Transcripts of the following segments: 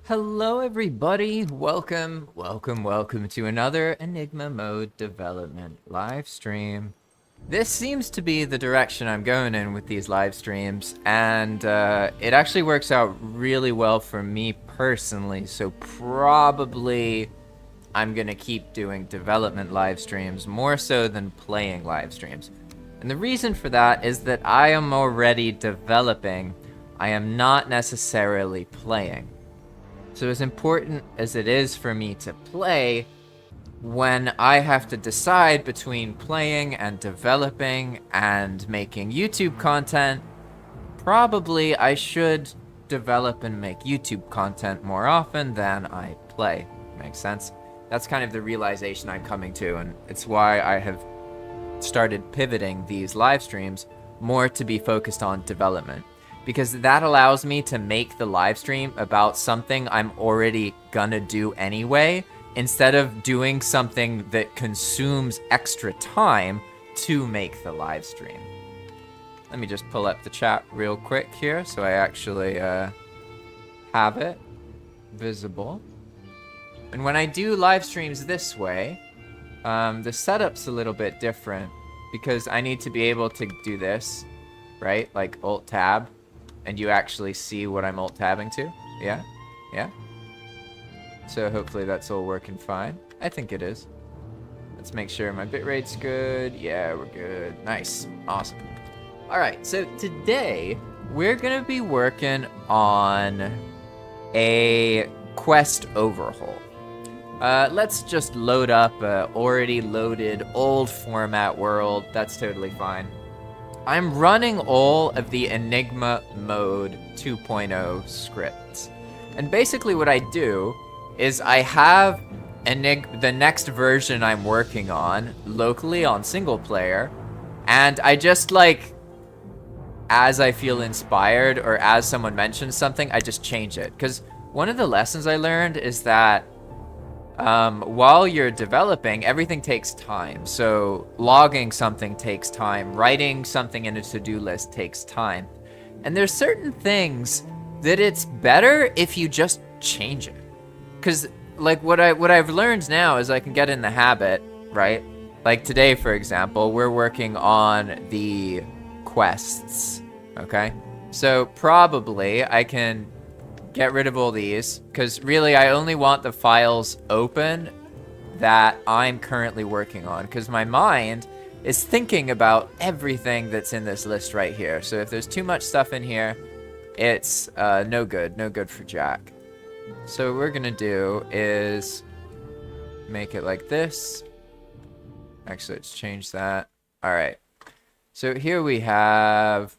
Hello everybody, welcome to another Enigma Mode development live stream. This seems to be the direction I'm going in with these live streams, and it actually works out really well for me personally, so probably I'm gonna keep doing development live streams more so than playing live streams. And the reason for that is that I am already developing, I am not necessarily playing. So as important as it is for me to play, when I have to decide between playing and developing and making YouTube content, probably I should develop and make YouTube content more often than I play. Makes sense? That's kind of the realization I'm coming to, and it's why I have started pivoting these live streams more to be focused on development. Because that allows me to make the live stream about something I'm already gonna do anyway, instead of doing something that consumes extra time to make the live stream. Let me just pull up the chat real quick here so I actually have it visible. And when I do live streams this way, the setup's a little bit different because I need to be able to do this, right? Like Alt-Tab. And you actually see what I'm alt-tabbing to? Yeah? Yeah? So hopefully that's all working fine. I think it is. Let's make sure my bitrate's good. Yeah, we're good. Nice. Awesome. Alright, so today we're gonna be working on a quest overhaul. Let's just load up a already loaded old format world. That's totally fine. I'm running all of the Enigma Mode 2.0 scripts. And basically what I do is I have the next version I'm working on locally on single player, and I just as I feel inspired or as someone mentions something, I just change it. Because one of the lessons I learned is that while you're developing, everything takes time. So logging something takes time. Writing something in a to-do list takes time. And there's certain things that it's better if you just change it. Because what I've learned now is I can get in the habit, right? Like today, for example, we're working on the quests, okay? So probably I can get rid of all these, because really I only want the files open that I'm currently working on, because my mind is thinking about everything that's in this list right here. So if there's too much stuff in here, it's no good for Jack. So what we're gonna do is make it like this. Actually, let's change that. All right. So here we have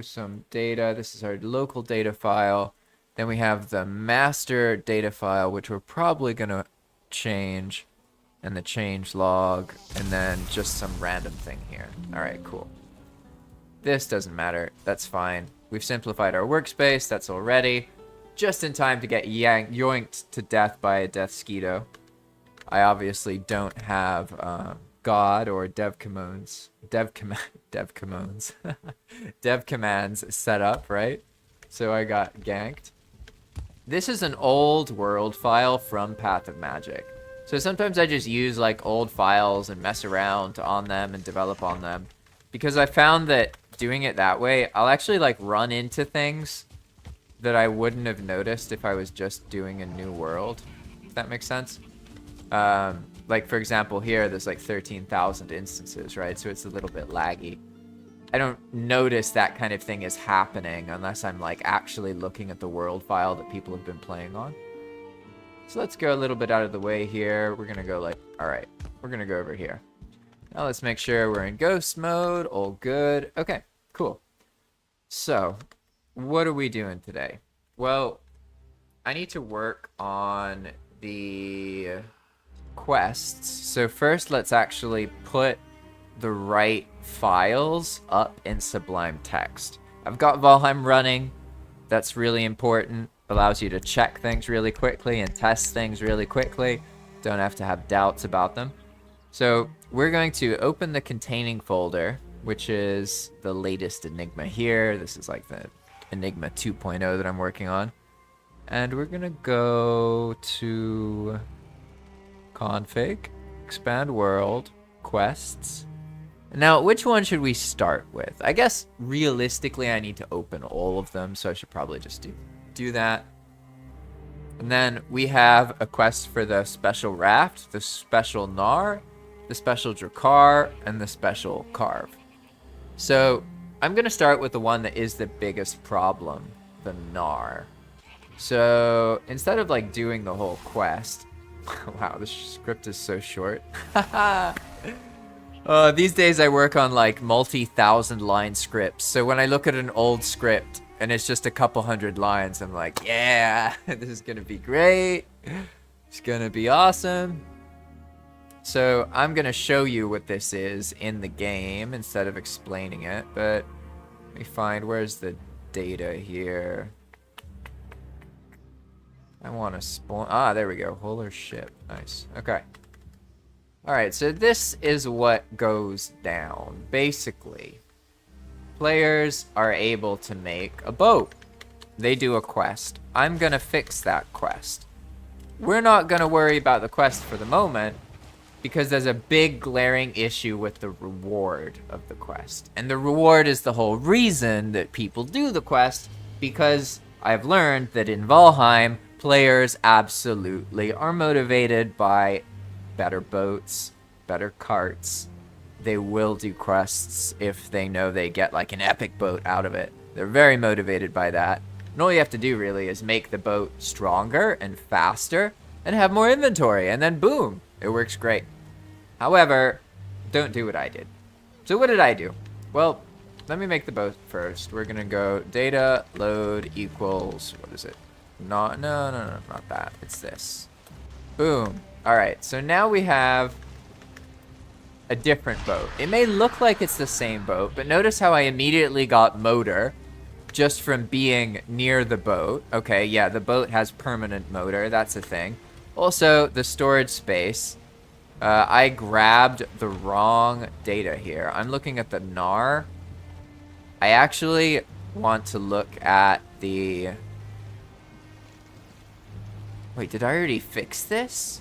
some data. This is our local data file. Then we have the master data file, which we're probably going to change, and the change log, and then just some random thing here. All right, cool. This doesn't matter. That's fine. We've simplified our workspace. That's all ready. Just in time to get yoinked to death by a death skeeto. I obviously don't have God or Devcommands Devcommands set up, right? So I got ganked. This is an old world file from Path of Magic. So sometimes I just use old files and mess around on them and develop on them. Because I found that doing it that way, I'll actually run into things that I wouldn't have noticed if I was just doing a new world. If that makes sense? For example here, there's 13,000 instances, right? So it's a little bit laggy. I don't notice that kind of thing is happening unless I'm actually looking at the world file that people have been playing on. So let's go a little bit out of the way here. We're gonna go all right, we're gonna go over here. Now let's make sure we're in ghost mode, all good. Okay, cool. So what are we doing today? Well, I need to work on the quests. So first let's actually put the right files up in Sublime Text. I've got Valheim running. That's really important. Allows you to check things really quickly and test things really quickly. Don't have to have doubts about them. So we're going to open the containing folder, which is the latest Enigma here. This is the Enigma 2.0 that I'm working on. And we're gonna go to config, expand world, quests. Now, which one should we start with? I guess realistically I need to open all of them, so I should probably just do that. And then we have a quest for the special raft, the special gnar, the special drakkar, and the special carve. So I'm gonna start with the one that is the biggest problem, the gnar. So instead of like doing the whole quest, wow, this script is so short. These days I work on like multi-thousand line scripts. So when I look at an old script and it's just a couple hundred lines, I'm like, yeah, this is gonna be great. It's gonna be awesome. So I'm gonna show you what this is in the game instead of explaining it. But let me find, where's the data here? I want to spawn. Ah, there we go. Wholer ship. Nice. Okay. Alright, so this is what goes down. Basically, players are able to make a boat. They do a quest. I'm going to fix that quest. We're not going to worry about the quest for the moment because there's a big glaring issue with the reward of the quest. And the reward is the whole reason that people do the quest, because I've learned that in Valheim, players absolutely are motivated by better boats, better carts. They will do quests if they know they get like an epic boat out of it. They're very motivated by that. And all you have to do really is make the boat stronger and faster and have more inventory, and then boom, it works great. However, don't do what I did. So what did I do? Well, let me make the boat first. We're gonna go data load equals, what is it? No, not that. It's this. Boom. All right, so now we have a different boat. It may look like it's the same boat, but notice how I immediately got motor just from being near the boat. Okay, yeah, the boat has permanent motor. That's a thing. Also, the storage space. I grabbed the wrong data here. I'm looking at the gnar. I actually want to look at the... Wait, did I already fix this?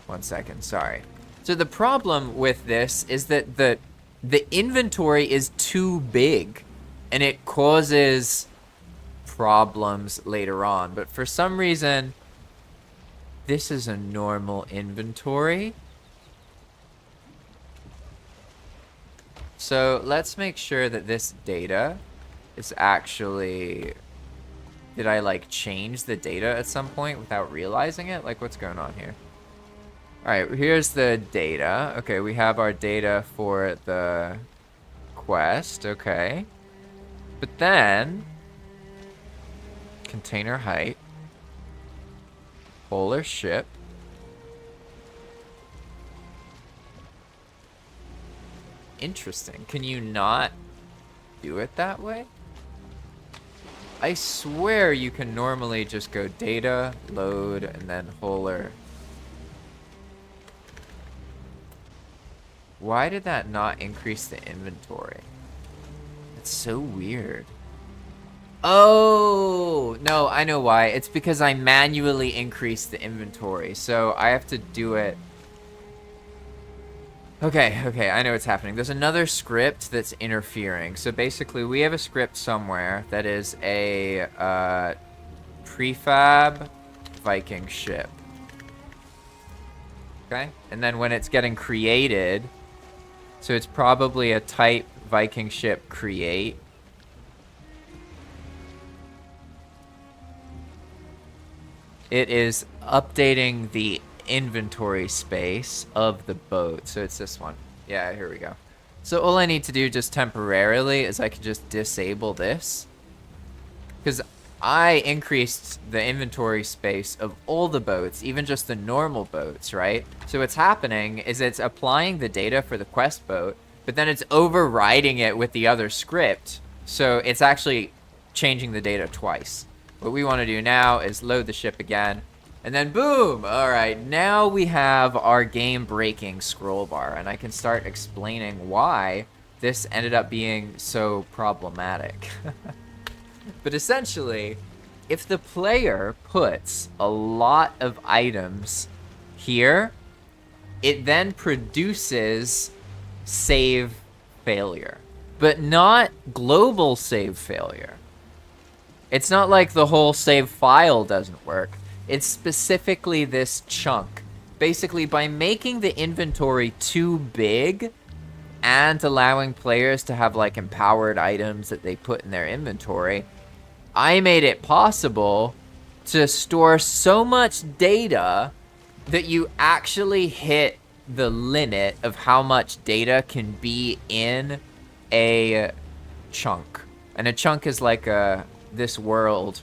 1 second, sorry. So the problem with this is that the inventory is too big and it causes problems later on. But for some reason, this is a normal inventory. So let's make sure that this data is actually... Did I like change the data at some point without realizing it? Like, what's going on here? All right, here's the data. Okay, we have our data for the quest. Okay. But then container height, polar ship, interesting. Can you not do it that way? I swear you can normally just go data, load, and then Holer. Why did that not increase the inventory? It's so weird. Oh, no, I know why. It's because I manually increased the inventory, so I have to do it. Okay, I know what's happening. There's another script that's interfering. So basically, we have a script somewhere that is a prefab Viking ship. Okay? And then when it's getting created, so it's probably a type Viking ship create. It is updating the inventory space of the boat. So it's this one. Yeah, here we go. So all I need to do just temporarily is I can just disable this, because I increased the inventory space of all the boats, even just the normal boats, right? So what's happening is it's applying the data for the quest boat, but then it's overriding it with the other script. So it's actually changing the data twice. What we want to do now is load the ship again. And then boom! Alright, now we have our game-breaking scroll bar, and I can start explaining why this ended up being so problematic. But essentially, if the player puts a lot of items here, it then produces save failure, but not global save failure. It's not like the whole save file doesn't work. It's specifically this chunk. Basically, by making the inventory too big and allowing players to have like empowered items that they put in their inventory, I made it possible to store so much data that you actually hit the limit of how much data can be in a chunk. And a chunk is like this world,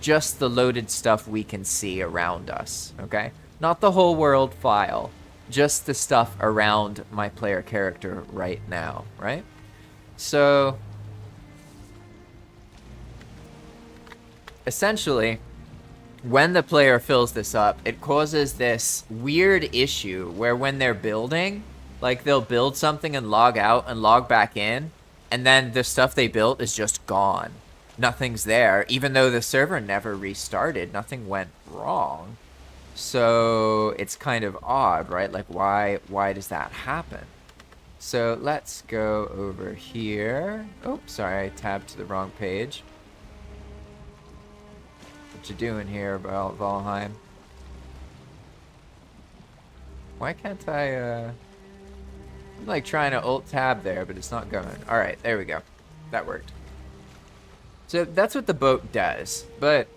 just the loaded stuff we can see around us, okay? Not the whole world file, just the stuff around my player character right now, right? So essentially, when the player fills this up, it causes this weird issue where when they're building, like they'll build something and log out and log back in, and then the stuff they built is just gone. Nothing's there, even though the server never restarted. Nothing went wrong. So it's kind of odd, right? Like, why does that happen? So let's go over here. Oh, sorry, I tabbed to the wrong page. What you doing here, Valheim? Why can't I, I'm like trying to alt tab there, but it's not going. All right, there we go. That worked. So that's what the boat does, but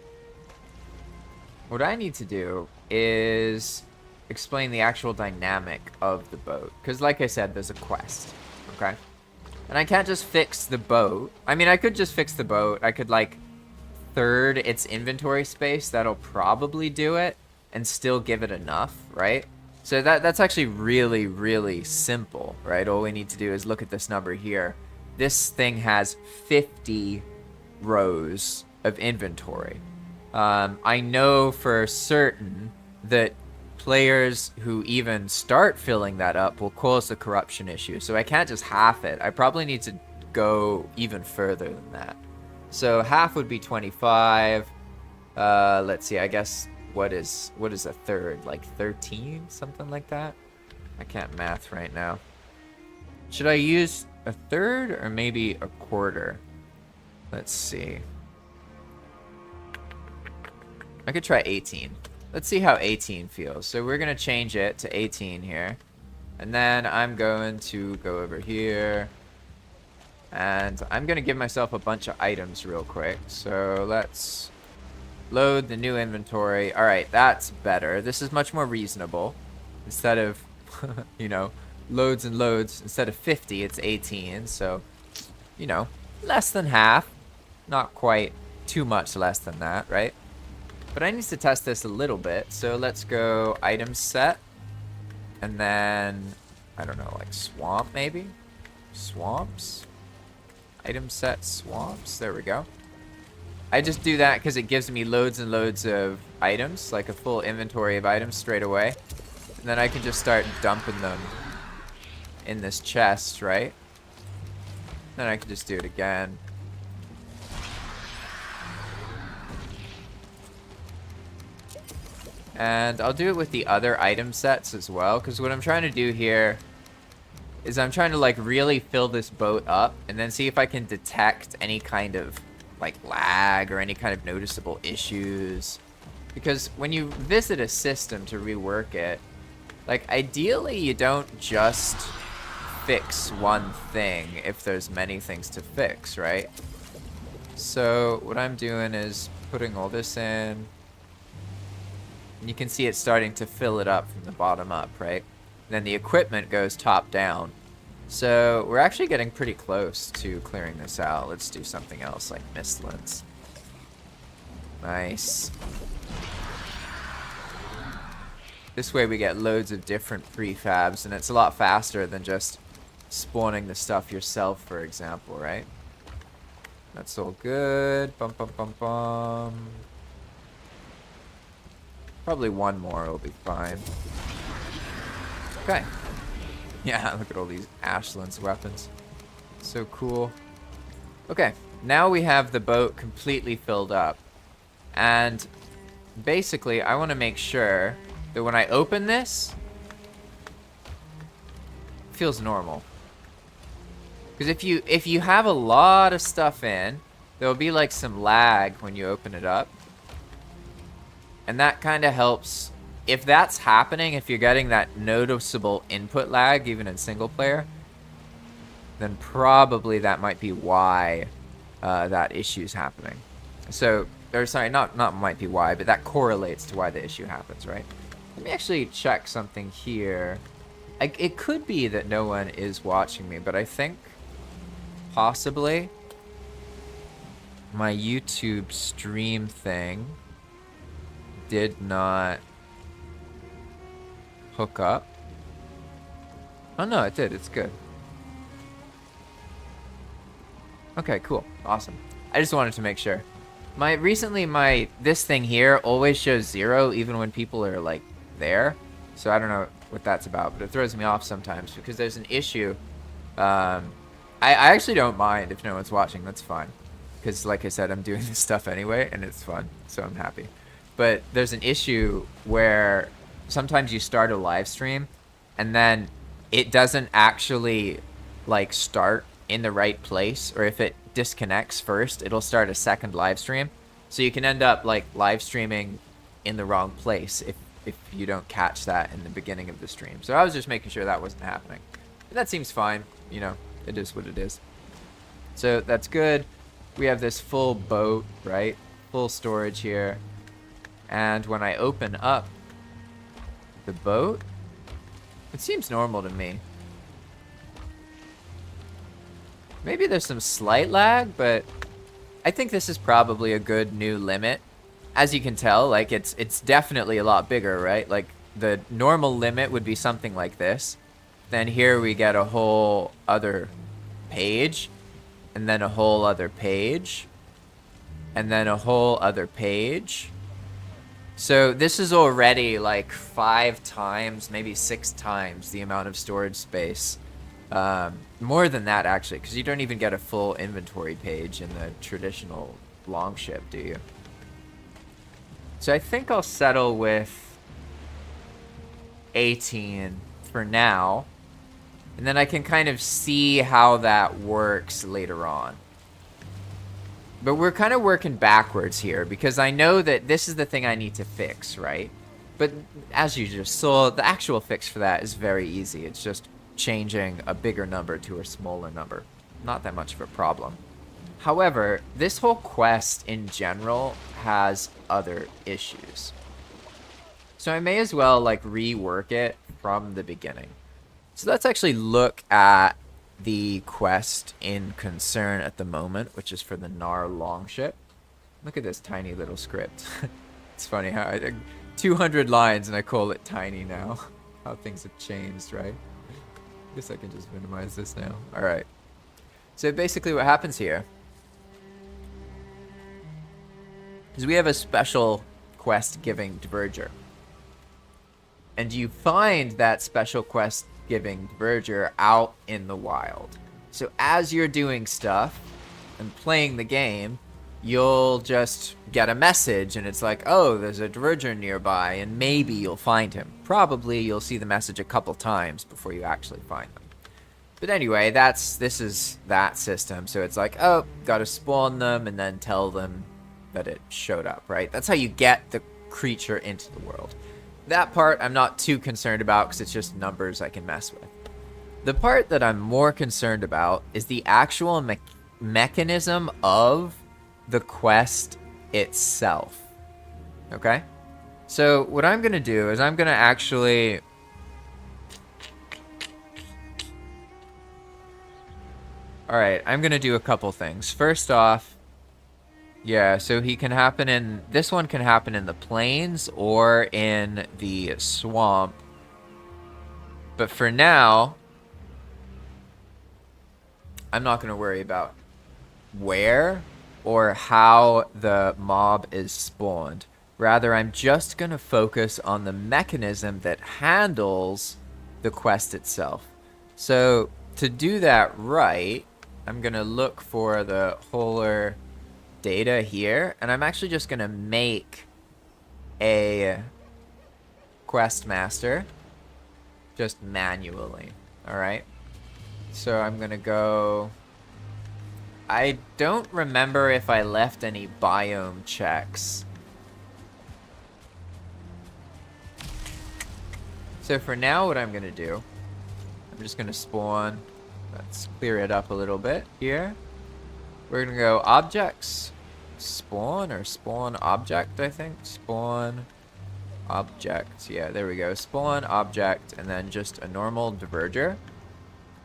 what I need to do is explain the actual dynamic of the boat. Because like I said, there's a quest, okay? And I can't just fix the boat. I mean, I could just fix the boat. I could like third its inventory space. That'll probably do it and still give it enough, right? So that's actually really, really simple, right? All we need to do is look at this number here. This thing has 50 rows of inventory. I know for certain that players who even start filling that up will cause a corruption issue. So I can't just half it. I probably need to go even further than that. So half would be 25. Let's see, I guess what is a third? Like 13? Something like that? I can't math right now. Should I use a third or maybe a quarter? Let's see. I could try 18. Let's see how 18 feels. So we're going to change it to 18 here. And then I'm going to go over here. And I'm going to give myself a bunch of items real quick. So let's load the new inventory. All right, that's better. This is much more reasonable. Instead of, you know, loads and loads. Instead of 50, it's 18. So, you know, less than half. Not quite too much less than that, right? But I need to test this a little bit. So let's go item set. And then, I don't know, like swamp maybe? Swamps? Item set swamps. There we go. I just do that because it gives me loads and loads of items, like a full inventory of items straight away. And then I can just start dumping them in this chest, right? Then I can just do it again. And I'll do it with the other item sets as well, because what I'm trying to do here is I'm trying to like really fill this boat up and then see if I can detect any kind of like lag or any kind of noticeable issues. Because when you visit a system to rework it, like ideally you don't just fix one thing if there's many things to fix, right? So what I'm doing is putting all this in. And you can see it starting to fill it up from the bottom up, right? And then the equipment goes top down. So we're actually getting pretty close to clearing this out. Let's do something else like mistlands. Nice. This way we get loads of different prefabs, and it's a lot faster than just spawning the stuff yourself, for example, right? That's all good. Bum, bum, bum, bum. Probably one more will be fine. Okay. Yeah, look at all these Ashland's weapons. So cool. Okay, now we have the boat completely filled up. And basically, I want to make sure that when I open this, it feels normal. Because if you have a lot of stuff in, there'll be like some lag when you open it up. And that kind of helps. If that's happening, if you're getting that noticeable input lag, even in single player, then probably that might be why that issue's happening. So, or sorry, not might be why, but that correlates to why the issue happens, right? Let me actually check something here. It could be that no one is watching me, but I think possibly my YouTube stream thing did not hook up. Oh no, it did. It's good. Okay, cool. Awesome. I just wanted to make sure. Recently this thing here always shows 0 even when people are like there. So I don't know what that's about, but it throws me off sometimes because there's an issue. I actually don't mind if no one's watching. That's fine. Because like I said, I'm doing this stuff anyway and it's fun. So I'm happy. But there's an issue where sometimes you start a live stream and then it doesn't actually like start in the right place, or if it disconnects first, it'll start a second live stream. So you can end up like live streaming in the wrong place if you don't catch that in the beginning of the stream. So I was just making sure that wasn't happening. And that seems fine, you know, it is what it is. So that's good. We have this full boat, right? Full storage here. And when I open up the boat, it seems normal to me. Maybe there's some slight lag, but I think this is probably a good new limit. As you can tell, like it's definitely a lot bigger, right? Like the normal limit would be something like this. Then here we get a whole other page, and then a whole other page, and then a whole other page. So this is already like 5 times, maybe 6 times the amount of storage space. More than that, actually, because you don't even get a full inventory page in the traditional longship, do you? So I think I'll settle with 18 for now. And then I can kind of see how that works later on. But we're kind of working backwards here, because I know that this is the thing I need to fix, right? But as you just saw, the actual fix for that is very easy. It's just changing a bigger number to a smaller number. Not that much of a problem. However, this whole quest in general has other issues. So I may as well like rework it from the beginning. So let's actually look at the quest in concern at the moment, which is for the Nar longship. Look at this tiny little script. It's funny how I 200 lines and I call it tiny now. How things have changed, right? I guess I can just minimize this now. All right. So basically what happens here is we have a special quest giving Diverger. And you find that special quest giving Diverger out in the wild. So as you're doing stuff and playing the game, you'll just get a message and it's like, oh, there's a Diverger nearby, and maybe you'll find him. Probably you'll see the message a couple times before you actually find them. But anyway, this is that system. So it's like, oh, gotta spawn them and then tell them that it showed up, right? That's how you get the creature into the world. That part I'm not too concerned about because it's just numbers I can mess with. The part that I'm more concerned about is the actual mechanism of the quest itself. Okay? So what I'm going to do is I'm going to actually... Alright, I'm going to do a couple things. First off, yeah, so this one can happen in the plains or in the swamp. But for now, I'm not going to worry about where or how the mob is spawned. Rather, I'm just going to focus on the mechanism that handles the quest itself. So to do that right, I'm going to look for the wholer data here, and I'm actually just gonna make a quest master just manually. All right. So I'm gonna go. I don't remember if I left any biome checks. So for now, what I'm gonna do, I'm just gonna spawn. Let's clear it up a little bit here. We're gonna go objects, spawn, or spawn object, I think. Spawn object. Yeah, there we go. Spawn object, and then just a normal diverger.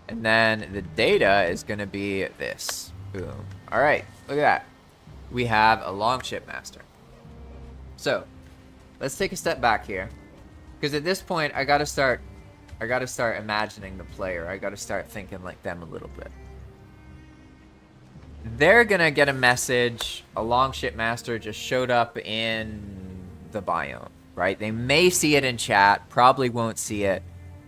And then the data is gonna be this. Boom. All right, look at that. We have a longship master. So let's take a step back here, because at this point I gotta start imagining the player. I gotta start thinking like them a little bit. They're gonna get a message. A longship master just showed up in the biome, right? They may see it in chat, probably won't see it.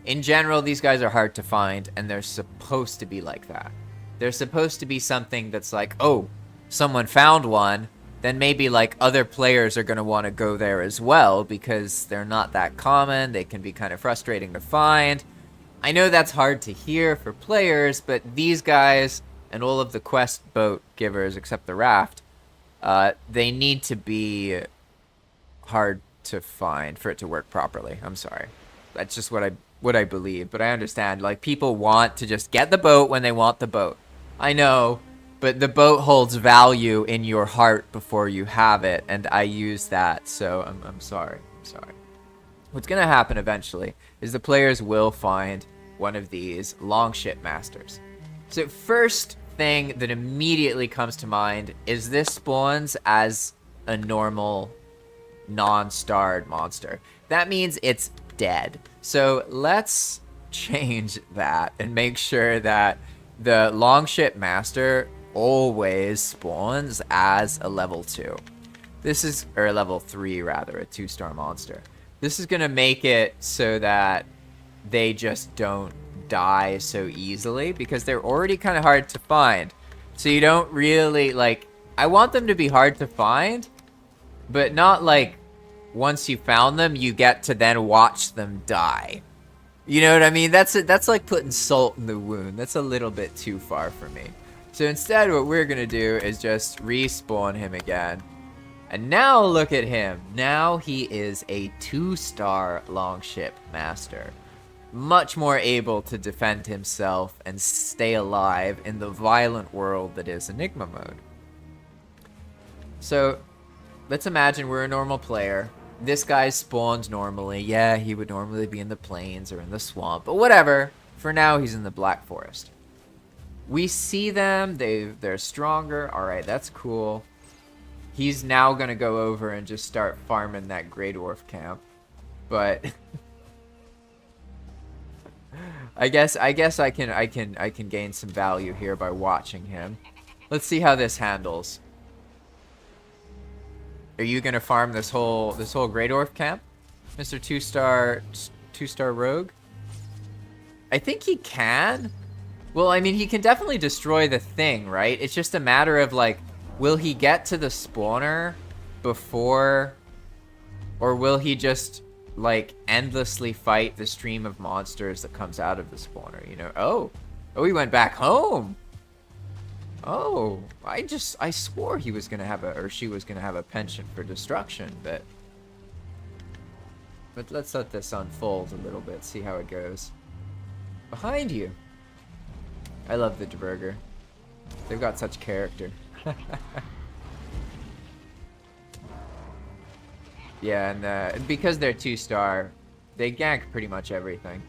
In general, these guys are hard to find, and they're supposed to be like that. They're supposed to be something that's like, oh, someone found one, then maybe like other players are going to want to go there as well, because they're not that common. They can be kind of frustrating to find. I know that's hard to hear for players, but these guys and all of the quest boat givers except the raft, they need to be hard to find for it to work properly. I'm sorry. That's just what I believe, but I understand. Like, people want to just get the boat when they want the boat. I know, but the boat holds value in your heart before you have it, and I use that, so I'm sorry. I'm sorry. What's gonna happen eventually is the players will find one of these longship masters. So first thing that immediately comes to mind is this spawns as a normal non-starred monster. That means it's dead. So let's change that and make sure that the longship master always spawns as a level 2. This is, or a level 3 rather, a 2-star monster. This is gonna make it so that they just don't die so easily, because they're already kind of hard to find. So you don't really, like, I want them to be hard to find, but not like once you found them, you get to then watch them die. You know what I mean? That's like putting salt in the wound. That's a little bit too far for me. So instead, what we're gonna do is just respawn him again. And now look at him. Now he is a 2-star longship master. Much more able to defend himself and stay alive in the violent world that is Enigma Mode. So let's imagine we're a normal player. This guy spawns normally. Yeah, he would normally be in the plains or in the swamp, but whatever. For now, he's in the Black Forest. We see them. They're stronger. All right, that's cool. He's now gonna go over and just start farming that Grey Dwarf camp. But I guess I can gain some value here by watching him. Let's see how this handles. Are you gonna farm this whole Grey Dwarf camp, Mr. 2-star rogue? I think he can. Well, I mean, he can definitely destroy the thing, right? It's just a matter of like, will he get to the spawner before, or will he just like endlessly fight the stream of monsters that comes out of the spawner? You know? Oh, he went back home. Oh, I swore he was gonna have or she was gonna have a penchant for destruction, but let's let this unfold a little bit, see how it goes. Behind you. I love the Dverger. They've got such character. Yeah, and because they're 2-star, they gank pretty much everything.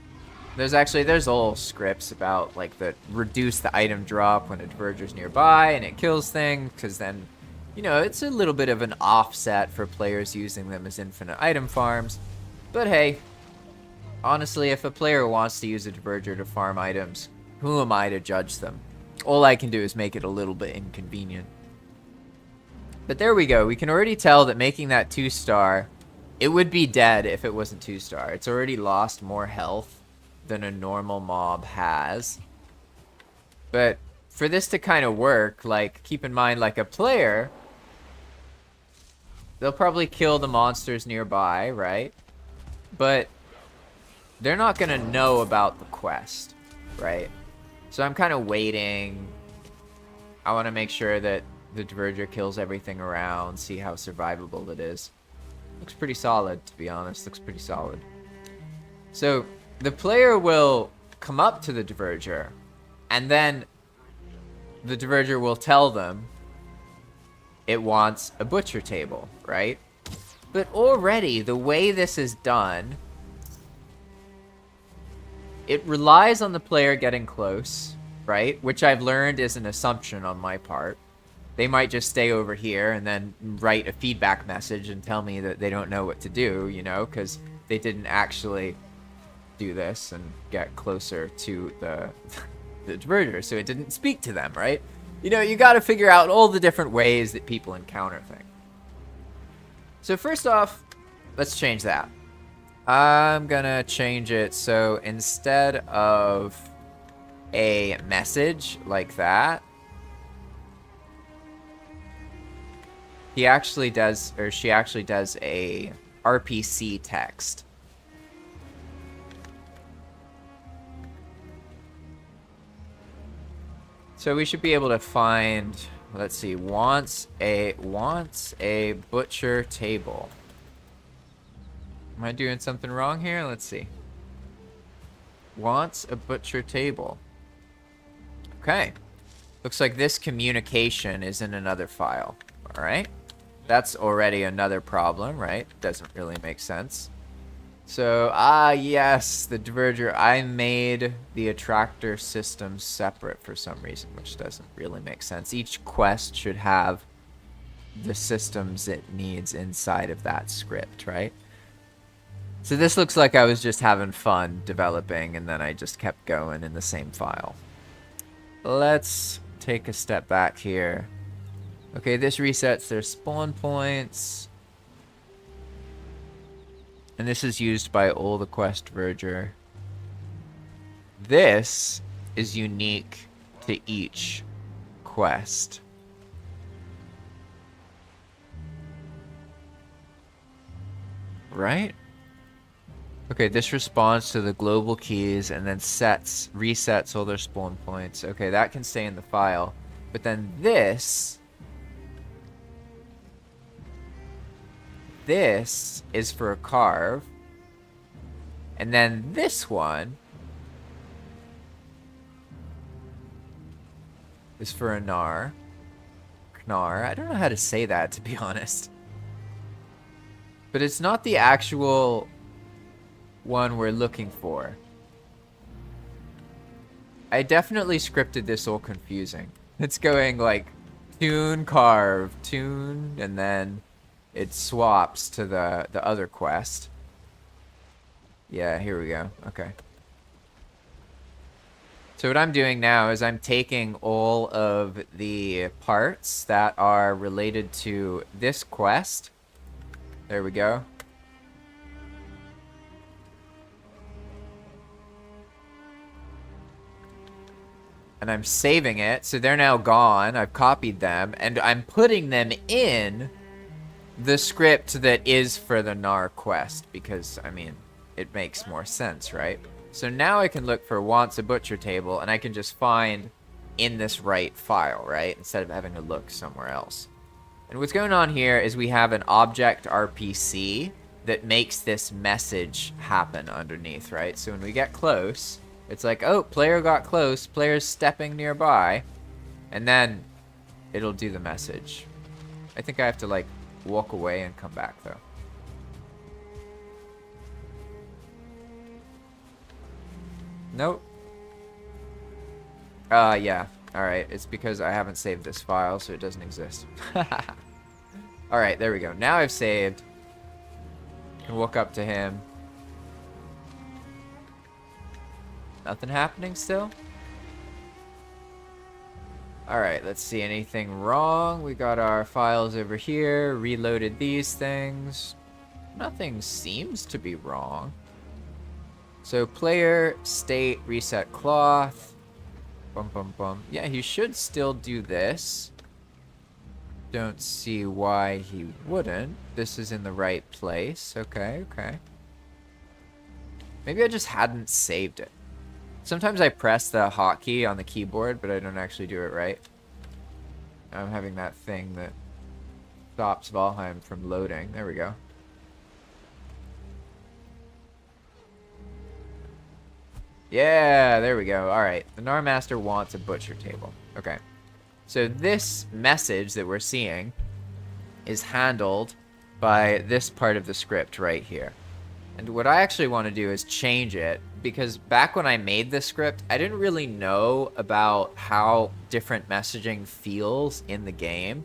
There's all scripts about like reduce the item drop when a Dverger's nearby and it kills things, because then, you know, it's a little bit of an offset for players using them as infinite item farms. But hey, honestly, if a player wants to use a Dverger to farm items, who am I to judge them? All I can do is make it a little bit inconvenient. But there we go. We can already tell that making that 2-star, it would be dead if it wasn't 2-star. It's already lost more health than a normal mob has. But for this to kind of work, like, keep in mind, like, a player They'll probably kill the monsters nearby, right? But they're not gonna know about the quest, right? So I'm kind of waiting. I want to make sure that the Diverger kills everything around, see how survivable it is. Looks pretty solid, to be honest. Looks pretty solid. So the player will come up to the Diverger, and then the Diverger will tell them it wants a butcher table, right? But already, the way this is done, it relies on the player getting close, right? Which I've learned is an assumption on my part. They might just stay over here and then write a feedback message and tell me that they don't know what to do, you know, because they didn't actually do this and get closer to the Diverger, so it didn't speak to them, right? You know, you got to figure out all the different ways that people encounter things. So first off, let's change that. I'm gonna change it so instead of a message like that, he actually does, or she actually does a RPC text. So we should be able to find, let's see, wants a butcher table. Am I doing something wrong here? Let's see. Wants a butcher table. Okay. Looks like this communication is in another file. All right. That's already another problem, right? Doesn't really make sense. So, yes, the Diverger. I made the attractor system separate for some reason, which doesn't really make sense. Each quest should have the systems it needs inside of that script, right? So this looks like I was just having fun developing, and then I just kept going in the same file. Let's take a step back here. Okay, this resets their spawn points. And this is used by all the quest Verger. This is unique to each quest. Right? Okay, this responds to the global keys and then resets all their spawn points. Okay, that can stay in the file. But then this is for a carve. And then this one is for a gnar. Gnar. I don't know how to say that, to be honest. But it's not the actual one we're looking for. I definitely scripted this all confusing. It's going like tune, carve, tune, and then it swaps to the other quest. Yeah, here we go. Okay. So what I'm doing now is I'm taking all of the parts that are related to this quest. There we go. And I'm saving it, so they're now gone. I've copied them, and I'm putting them in the script that is for the gnar quest, because, I mean, it makes more sense, right? So now I can look for wants a butcher table, and I can just find in this right file, right? Instead of having to look somewhere else. And what's going on here is we have an object RPC that makes this message happen underneath, right? So when we get close, it's like, oh, player got close, player's stepping nearby, and then it'll do the message. I think I have to, like, walk away and come back, though. Nope. Yeah. Alright, it's because I haven't saved this file, so it doesn't exist. Alright, there we go. Now I've saved. Can walk up to him. Nothing happening still? Alright, let's see. Anything wrong? We got our files over here. Reloaded these things. Nothing seems to be wrong. So player, state, reset cloth. Bum, bum, bum. Yeah, he should still do this. Don't see why he wouldn't. This is in the right place. Okay, okay. Maybe I just hadn't saved it. Sometimes I press the hotkey on the keyboard, but I don't actually do it right. I'm having that thing that stops Valheim from loading. There we go. Yeah, there we go. All right. The Gnar Master wants a butcher table. Okay. So this message that we're seeing is handled by this part of the script right here. And what I actually want to do is change it, because back when I made this script, I didn't really know about how different messaging feels in the game.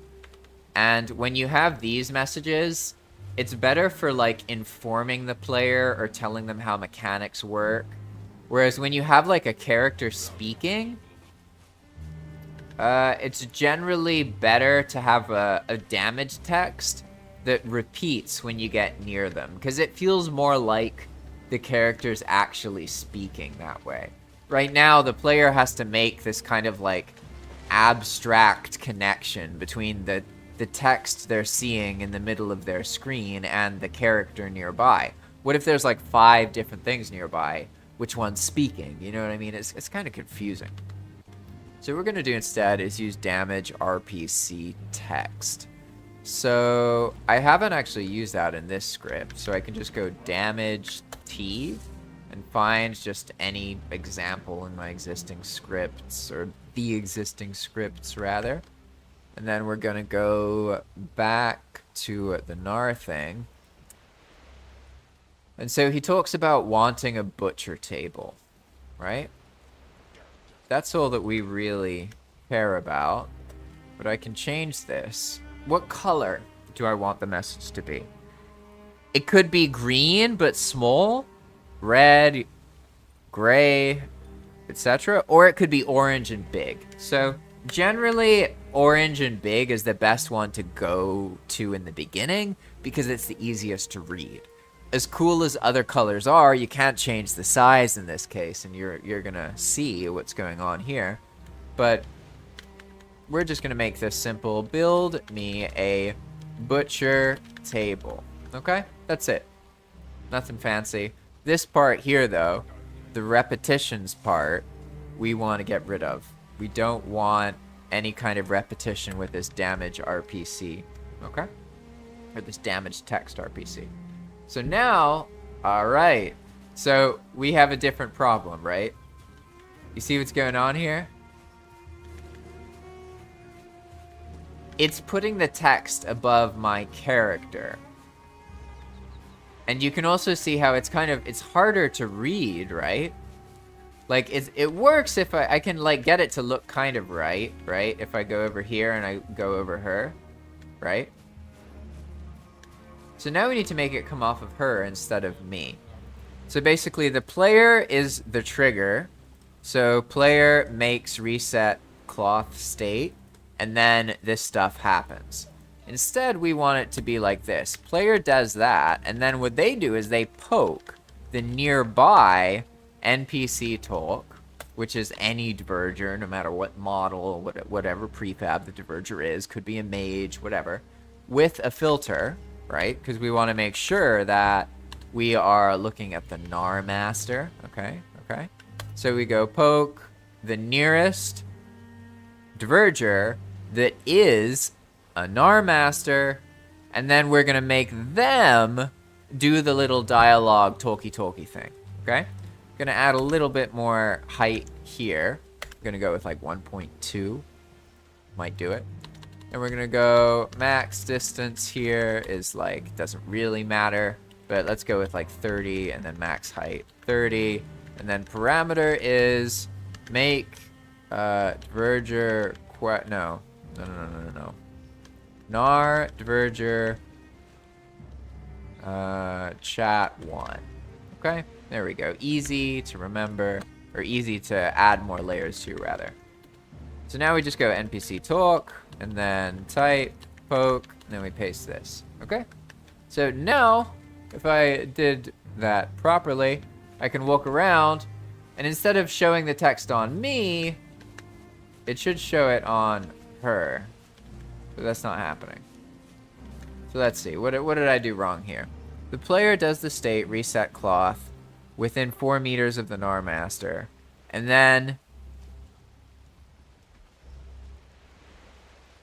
And when you have these messages, it's better for like informing the player or telling them how mechanics work. Whereas when you have like a character speaking, it's generally better to have a damage text that repeats when you get near them, because it feels more like the character's actually speaking that way. Right now, the player has to make this kind of like abstract connection between the text they're seeing in the middle of their screen and the character nearby. What if there's like 5 different things nearby? Which one's speaking? You know what I mean? It's kind of confusing. So what we're going to do instead is use damage RPC text. So I haven't actually used that in this script, so I can just go damage T and find just any example in my existing scripts, or the existing scripts rather. And then we're going to go back to the Gnar thing. And so he talks about wanting a butcher table, right? That's all that we really care about. But I can change this. What color do I want the message to be? It could be green, but small, red, gray, etc. Or it could be orange and big. So generally, orange and big is the best one to go to in the beginning because it's the easiest to read. As cool as other colors are, you can't change the size in this case, and you're gonna see what's going on here. But we're just gonna make this simple. Build me a butcher table. Okay? That's it. Nothing fancy. This part here, though, the repetitions part, we want to get rid of. We don't want any kind of repetition with this damage RPC. Okay? Or this damage text RPC. So now, alright. So we have a different problem, right? You see what's going on here? It's putting the text above my character. And you can also see how it's it's harder to read, right? Like, it works if I can, like, get it to look kind of right? If I go over here and I go over her, right? So now we need to make it come off of her instead of me. So basically, the player is the trigger. So player makes reset cloth state, and then this stuff happens. Instead, we want it to be like this. Player does that, and then what they do is they poke the nearby NPC talk, which is any diverger, no matter what model, whatever prefab the diverger is, could be a mage, whatever, with a filter, right? Because we want to make sure that we are looking at the Gnar Master, okay? So we go poke the nearest diverger that is a Gnar Master, and then we're gonna make them do the little dialogue talky thing, okay? Gonna add a little bit more height here. Gonna go with like 1.2, might do it. And we're gonna go max distance here is like, doesn't really matter, but let's go with like 30, and then max height 30, and then parameter is make diverger no. Gnar diverger chat 1. Okay, there we go. Easy to remember, or easy to add more layers to, rather. So now we just go NPC talk, and then type, poke, and then we paste this. Okay? So now, if I did that properly, I can walk around, and instead of showing the text on me, it should show it on her. So that's not happening. So let's see. What did I do wrong here? The player does the state reset cloth within 4 meters of the Gnar Master. And then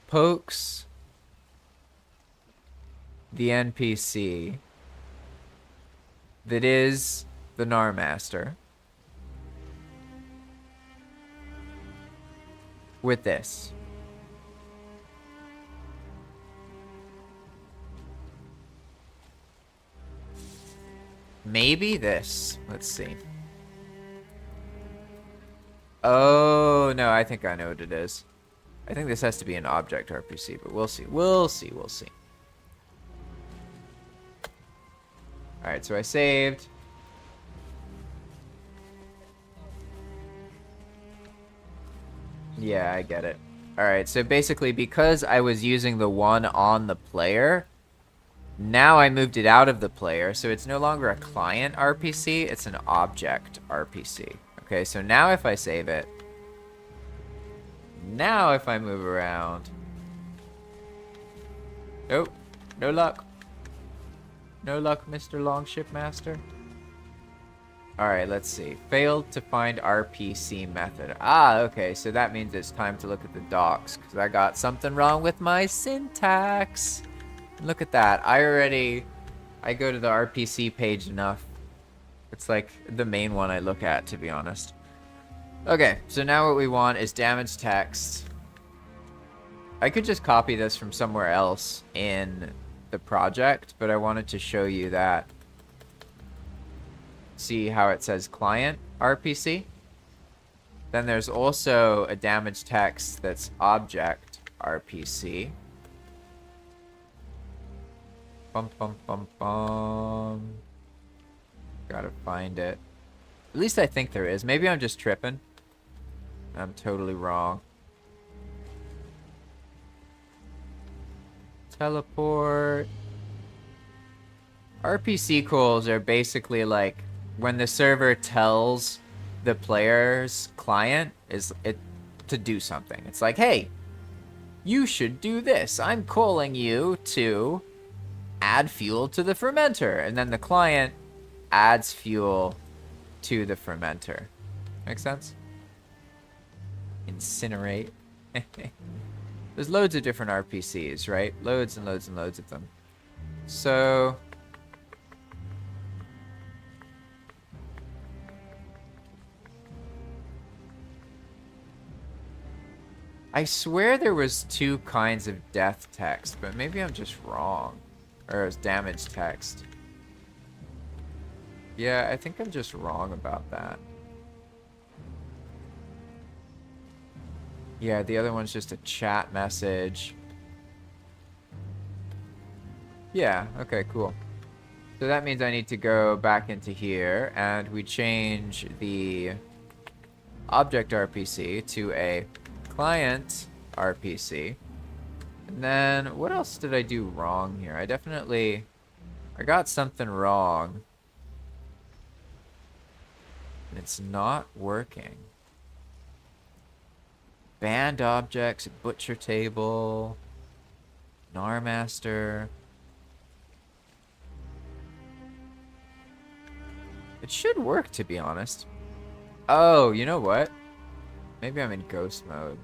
pokes the NPC that is the Gnar Master with this. Maybe this. Let's see. Oh, no, I think I know what it is. I think this has to be an object RPC, but we'll see. We'll see. We'll see. Alright, so I saved. Yeah, I get it. Alright, so basically because I was using the one on the player, now I moved it out of the player, so it's no longer a client RPC, it's an object RPC. Okay, so now if I save it, now if I move around, nope, no luck. No luck, Mr. Longship Master. Alright, let's see. Failed to find RPC method. Ah, okay, so that means it's time to look at the docs, because I got something wrong with my syntax. Look at that. I go to the RPC page enough. It's like the main one I look at, to be honest. Okay, so now what we want is damage text. I could just copy this from somewhere else in the project, but I wanted to show you that. See how it says client RPC? Then there's also a damage text that's object RPC. Bum, bum, bum, bum. Gotta find it. At least I think there is. Maybe I'm just tripping. I'm totally wrong. Teleport. RPC calls are basically like when the server tells the player's client to do something. It's like, hey, you should do this. I'm calling you to add fuel to the fermenter. And then the client adds fuel to the fermenter. Make sense? Incinerate. There's loads of different RPCs, right? Loads and loads and loads of them. So I swear there was 2 kinds of death text, but maybe I'm just wrong. Or it's damage text. Yeah, I think I'm just wrong about that. Yeah, the other one's just a chat message. Yeah, okay, cool. So that means I need to go back into here, and we change the object RPC to a client RPC. And then, what else did I do wrong here? I got something wrong. And it's not working. Banned objects, butcher table, Gnar Master. It should work, to be honest. Oh, you know what? Maybe I'm in ghost mode.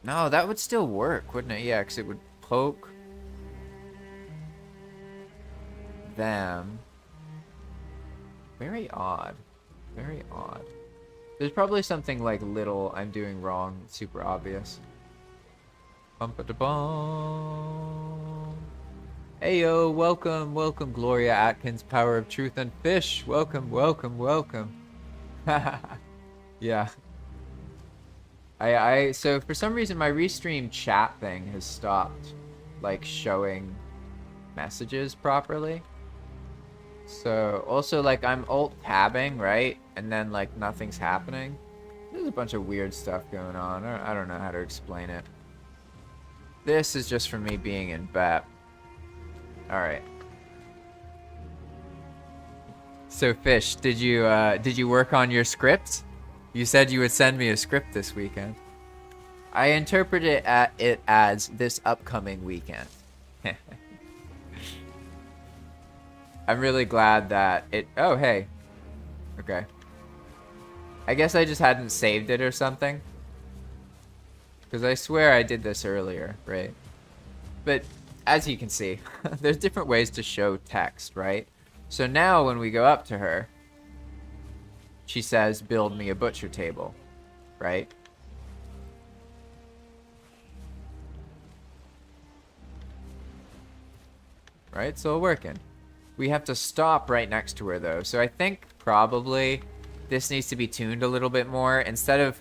No, that would still work, wouldn't it? Yeah, because it would poke them. Very odd. Very odd. There's probably something like little I'm doing wrong, super obvious. Bum-ba-da-bum. Heyo, welcome, welcome, Gloria Atkins, Power of Truth and Fish. Welcome, welcome, welcome. Yeah. So for some reason my restream chat thing has stopped, like, showing messages properly. So, also, like, I'm alt-tabbing, right? And then, like, nothing's happening. There's a bunch of weird stuff going on. I don't know how to explain it. This is just for me being in BEP. Alright. So, Fish, did you work on your script? You said you would send me a script this weekend. I interpret it as this upcoming weekend. I'm really glad that it... Oh, hey. Okay. I guess I just hadn't saved it or something. Because I swear I did this earlier, right? But as you can see, there's different ways to show text, right? So now when we go up to her, she says, build me a butcher table, right? Right, so working. We have to stop right next to her though. So I think probably this needs to be tuned a little bit more. Instead of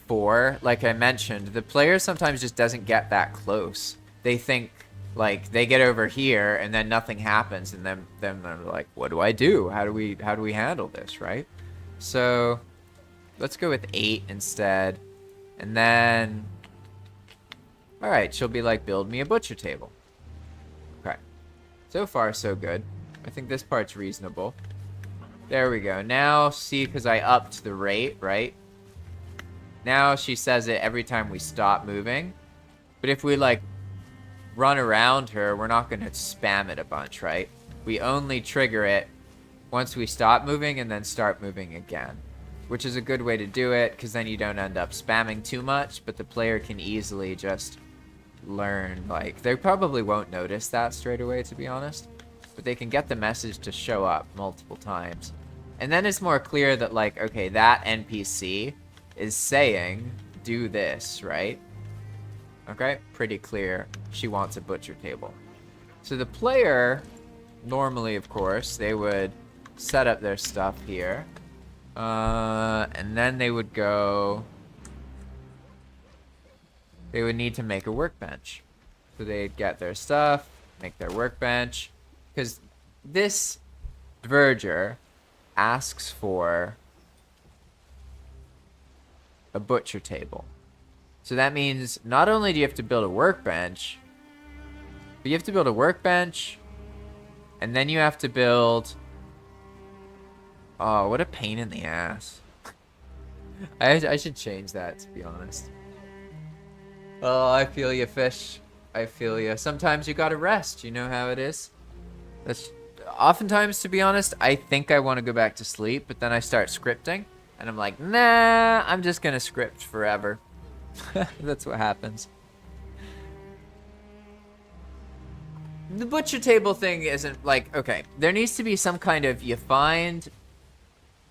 4, like I mentioned, the player sometimes just doesn't get that close. They think like they get over here and then nothing happens, and then they're like, what do I do? How do we handle this, right? So let's go with 8 instead. And then, all right, she'll be like, build me a butcher table. Okay. So far, so good. I think this part's reasonable. There we go. Now, see, because I upped the rate, right? Now she says it every time we stop moving. But if we, like, run around her, we're not going to spam it a bunch, right? We only trigger it once we stop moving and then start moving again. Which is a good way to do it, because then you don't end up spamming too much, but the player can easily just learn, like, they probably won't notice that straight away, to be honest. But they can get the message to show up multiple times. And then it's more clear that, like, okay, that NPC is saying, do this, right? Okay, pretty clear. She wants a butcher table. So the player, normally, of course, they would set up their stuff here. And then they would go... They would need to make a workbench. So they'd get their stuff, make their workbench. Because this verger asks for a butcher table. So that means not only do you have to build a workbench, but you have to build a workbench, and then you have to build... Oh, what a pain in the ass. I should change that, to be honest. Oh, I feel you, fish. I feel you. Sometimes you gotta rest. You know how it is. That's oftentimes, to be honest, I think I want to go back to sleep, but then I start scripting, and I'm like, nah, I'm just gonna script forever. That's what happens. The butcher table thing isn't like, okay, there needs to be some kind of, you find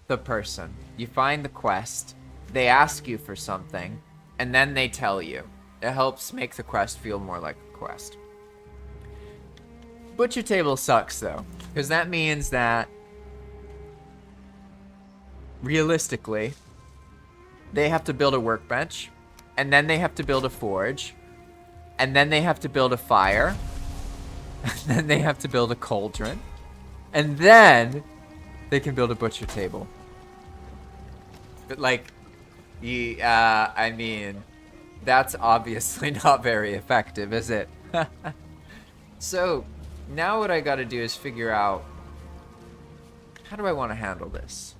the person, you find the quest, they ask you for something, and then they tell you. It helps make the quest feel more like a quest. Butcher table sucks though, because that means that realistically they have to build a workbench, and then they have to build a forge, and then they have to build a fire, and then they have to build a cauldron, and then they can build a butcher table. But like, I mean, that's obviously not very effective, is it? So now what I gotta do is figure out, how do I want to handle this?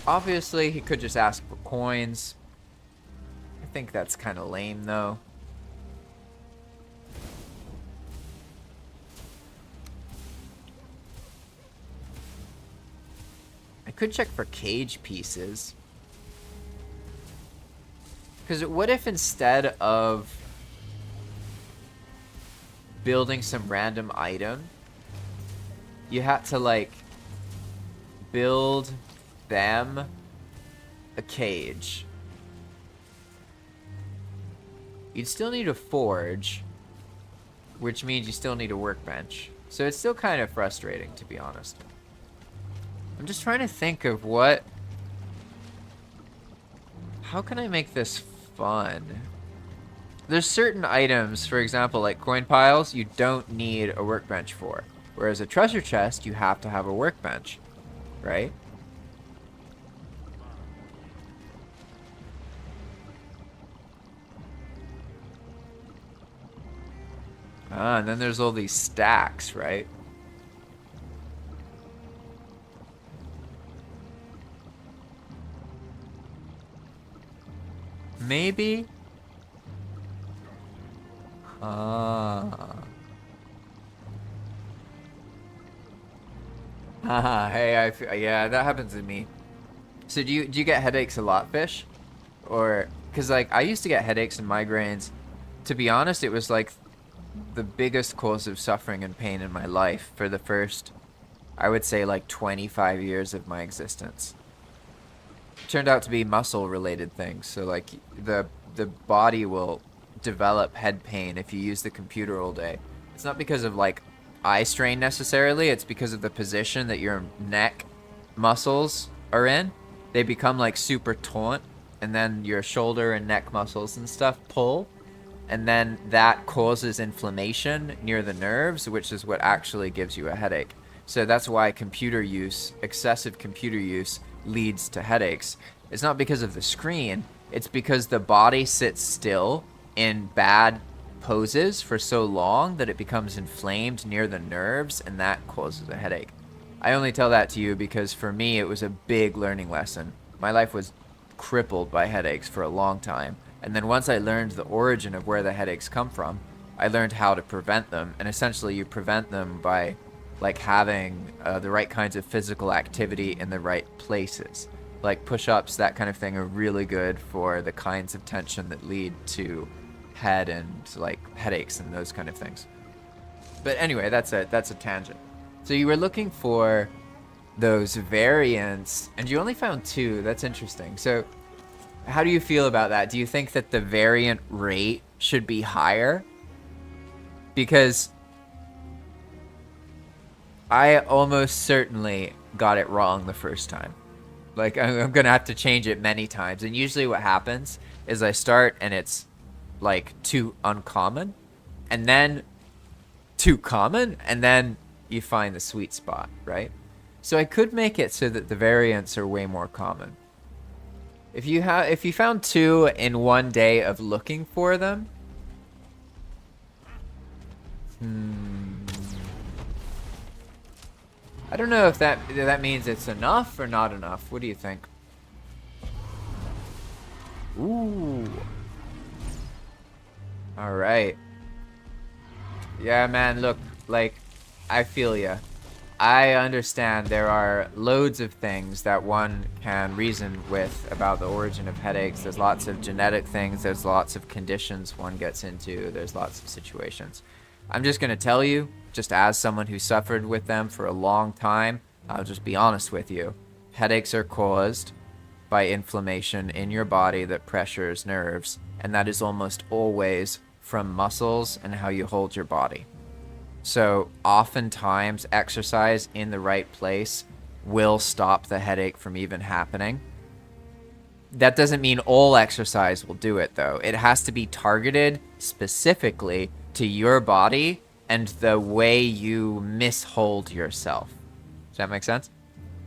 Obviously, he could just ask for coins. I think that's kind of lame, though. I could check for cage pieces. Because what if instead of building some random item, you had to, like, build them a cage? You'd still need a forge, which means you still need a workbench. So it's still kind of frustrating, to be honest. I'm just trying to think of what... How can I make this fun? There's certain items, for example, like coin piles, you don't need a workbench for. Whereas a treasure chest, you have to have a workbench, right? Ah, and then there's all these stacks, right? Maybe? Ah. Haha, hey, yeah, that happens to me. So do you get headaches a lot, Fish? Or, cause like I used to get headaches and migraines. To be honest, it was like the biggest cause of suffering and pain in my life for the first, I would say, like 25 years of my existence. Turned out to be muscle related things. So like the body will develop head pain if you use the computer all day. It's not because of like eye strain necessarily, it's because of the position that your neck muscles are in. They become like super taut, and then your shoulder and neck muscles and stuff pull, and then that causes inflammation near the nerves, which is what actually gives you a headache. So that's why computer use, excessive computer use, leads to headaches. It's not because of the screen, it's because the body sits still in bad poses for so long that it becomes inflamed near the nerves, and that causes a headache. I only tell that to you because for me it was a big learning lesson. My life was crippled by headaches for a long time, and then once I learned the origin of where the headaches come from, I learned how to prevent them. And essentially you prevent them by like having the right kinds of physical activity in the right places. Like push-ups, that kind of thing, are really good for the kinds of tension that lead to head and like headaches and those kind of things. But anyway, that's a tangent. So you were looking for those variants, and you only found 2. That's interesting. So how do you feel about that? Do you think that the variant rate should be higher? Because I almost certainly got it wrong the first time. Like, I'm gonna have to change it many times. And usually what happens is I start and it's like too uncommon, and then too common, and then you find the sweet spot, right? So I could make it so that the variants are way more common. If you found 2 in one day of looking for them, I don't know if that means it's enough or not enough. What do you think? Ooh. All right. Yeah, man, look, like, I feel ya. I understand there are loads of things that one can reason with about the origin of headaches. There's lots of genetic things, there's lots of conditions one gets into, there's lots of situations. I'm just going to tell you, just as someone who suffered with them for a long time, I'll just be honest with you. Headaches are caused by inflammation in your body that pressures nerves, and that is almost always from muscles and how you hold your body. So oftentimes exercise in the right place will stop the headache from even happening. That doesn't mean all exercise will do it, though. It has to be targeted specifically to your body and the way you mishold yourself. Does that make sense?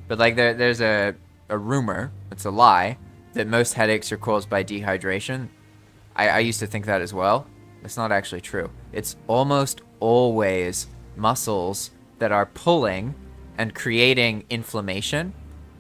But like there's a rumor, it's a lie, that most headaches are caused by dehydration. I used to think that as well. It's not actually true. It's almost always muscles that are pulling and creating inflammation,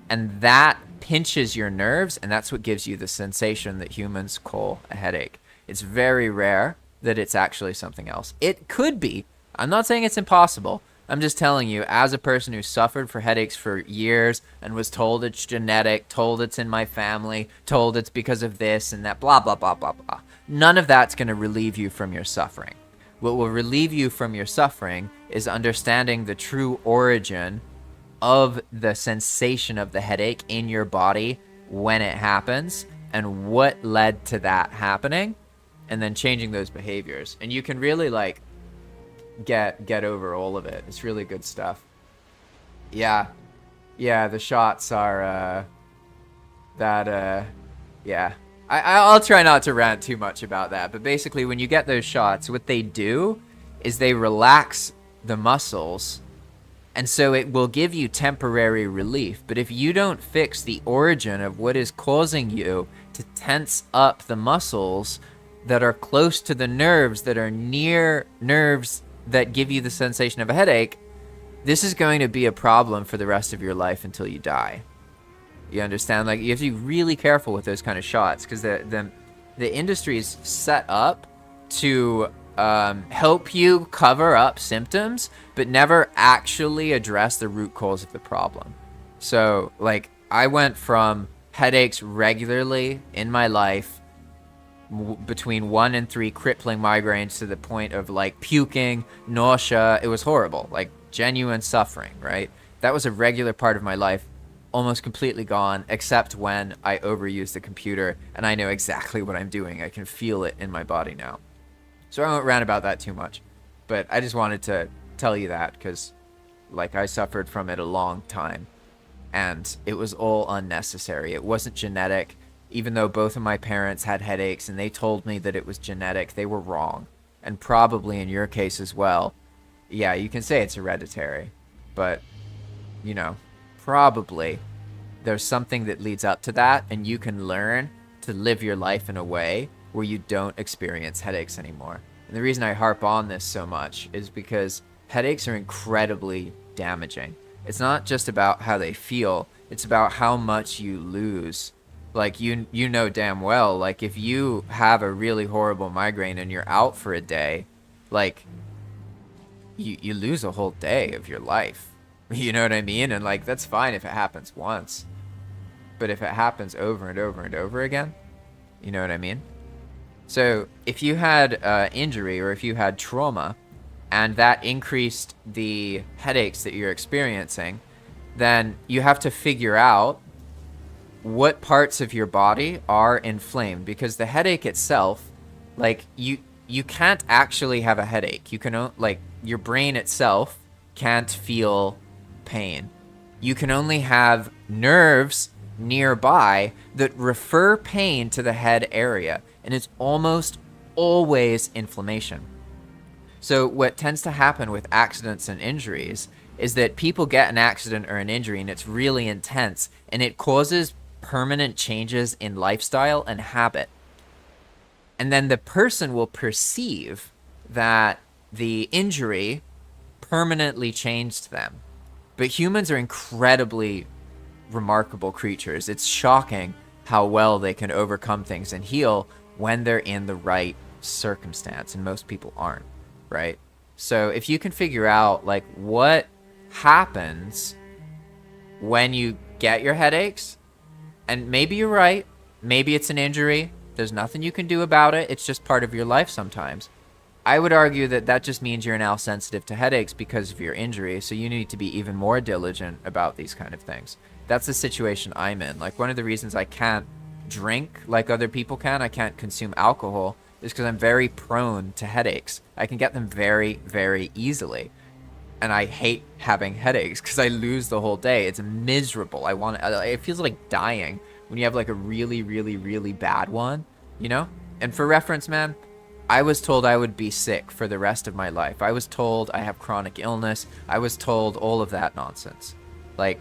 and that pinches your nerves, and that's what gives you the sensation that humans call a headache. It's very rare that it's actually something else. It could be. I'm not saying it's impossible. I'm just telling you, as a person who suffered for headaches for years and was told it's genetic, told it's in my family, told it's because of this and that, blah, blah, blah, blah, blah. None of that's going to relieve you from your suffering. What will relieve you from your suffering is understanding the true origin of the sensation of the headache in your body when it happens and what led to that happening, and then changing those behaviors. And you can really like get over all of it. It's really good stuff. Yeah, the shots are yeah. I'll try not to rant too much about that, but basically when you get those shots, what they do is they relax the muscles, and so it will give you temporary relief. But if you don't fix the origin of what is causing you to tense up the muscles that are close to the nerves that are near nerves that give you the sensation of a headache, this is going to be a problem for the rest of your life until you die. You understand? Like, you have to be really careful with those kind of shots, because the industry is set up to help you cover up symptoms, but never actually address the root cause of the problem. So, like, I went from headaches regularly in my life, between 1 and 3 crippling migraines, to the point of, like, puking, nausea. It was horrible, like, genuine suffering, right? That was a regular part of my life, almost completely gone, except when I overuse the computer, and I know exactly what I'm doing. I can feel it in my body now. So I won't rant about that too much, but I just wanted to tell you that because, like, I suffered from it a long time, and it was all unnecessary. It wasn't genetic. Even though both of my parents had headaches and they told me that it was genetic, they were wrong. And probably in your case as well. Yeah, you can say it's hereditary, but, you know, probably there's something that leads up to that, and you can learn to live your life in a way where you don't experience headaches anymore. And the reason I harp on this so much is because headaches are incredibly damaging. It's not just about how they feel, it's about how much you lose. Like, you know damn well, like, if you have a really horrible migraine and you're out for a day, like, you lose a whole day of your life. You know what I mean? And, like, that's fine if it happens once. But if it happens over and over and over again, you know what I mean? So, if you had injury or if you had trauma, and that increased the headaches that you're experiencing, then you have to figure out what parts of your body are inflamed, because the headache itself, like, you can't actually have a headache. You can like, your brain itself can't feel pain. You can only have nerves nearby that refer pain to the head area, and it's almost always inflammation. So what tends to happen with accidents and injuries is that people get an accident or an injury and it's really intense, and it causes permanent changes in lifestyle and habit. And then the person will perceive that the injury permanently changed them. But humans are incredibly remarkable creatures. It's shocking how well they can overcome things and heal when they're in the right circumstance, and most people aren't, right? So if you can figure out, like, what happens when you get your headaches, and maybe you're right, maybe it's an injury, there's nothing you can do about it, it's just part of your life sometimes. I would argue that that just means you're now sensitive to headaches because of your injury, so you need to be even more diligent about these kind of things. That's the situation I'm in. Like, one of the reasons I can't drink like other people can, I can't consume alcohol, is because I'm very prone to headaches. I can get them very, very easily. And I hate having headaches because I lose the whole day. It's miserable. It feels like dying when you have, like, a really, really, really bad one, you know? And for reference, man, I was told I would be sick for the rest of my life. I was told I have chronic illness. I was told all of that nonsense. Like,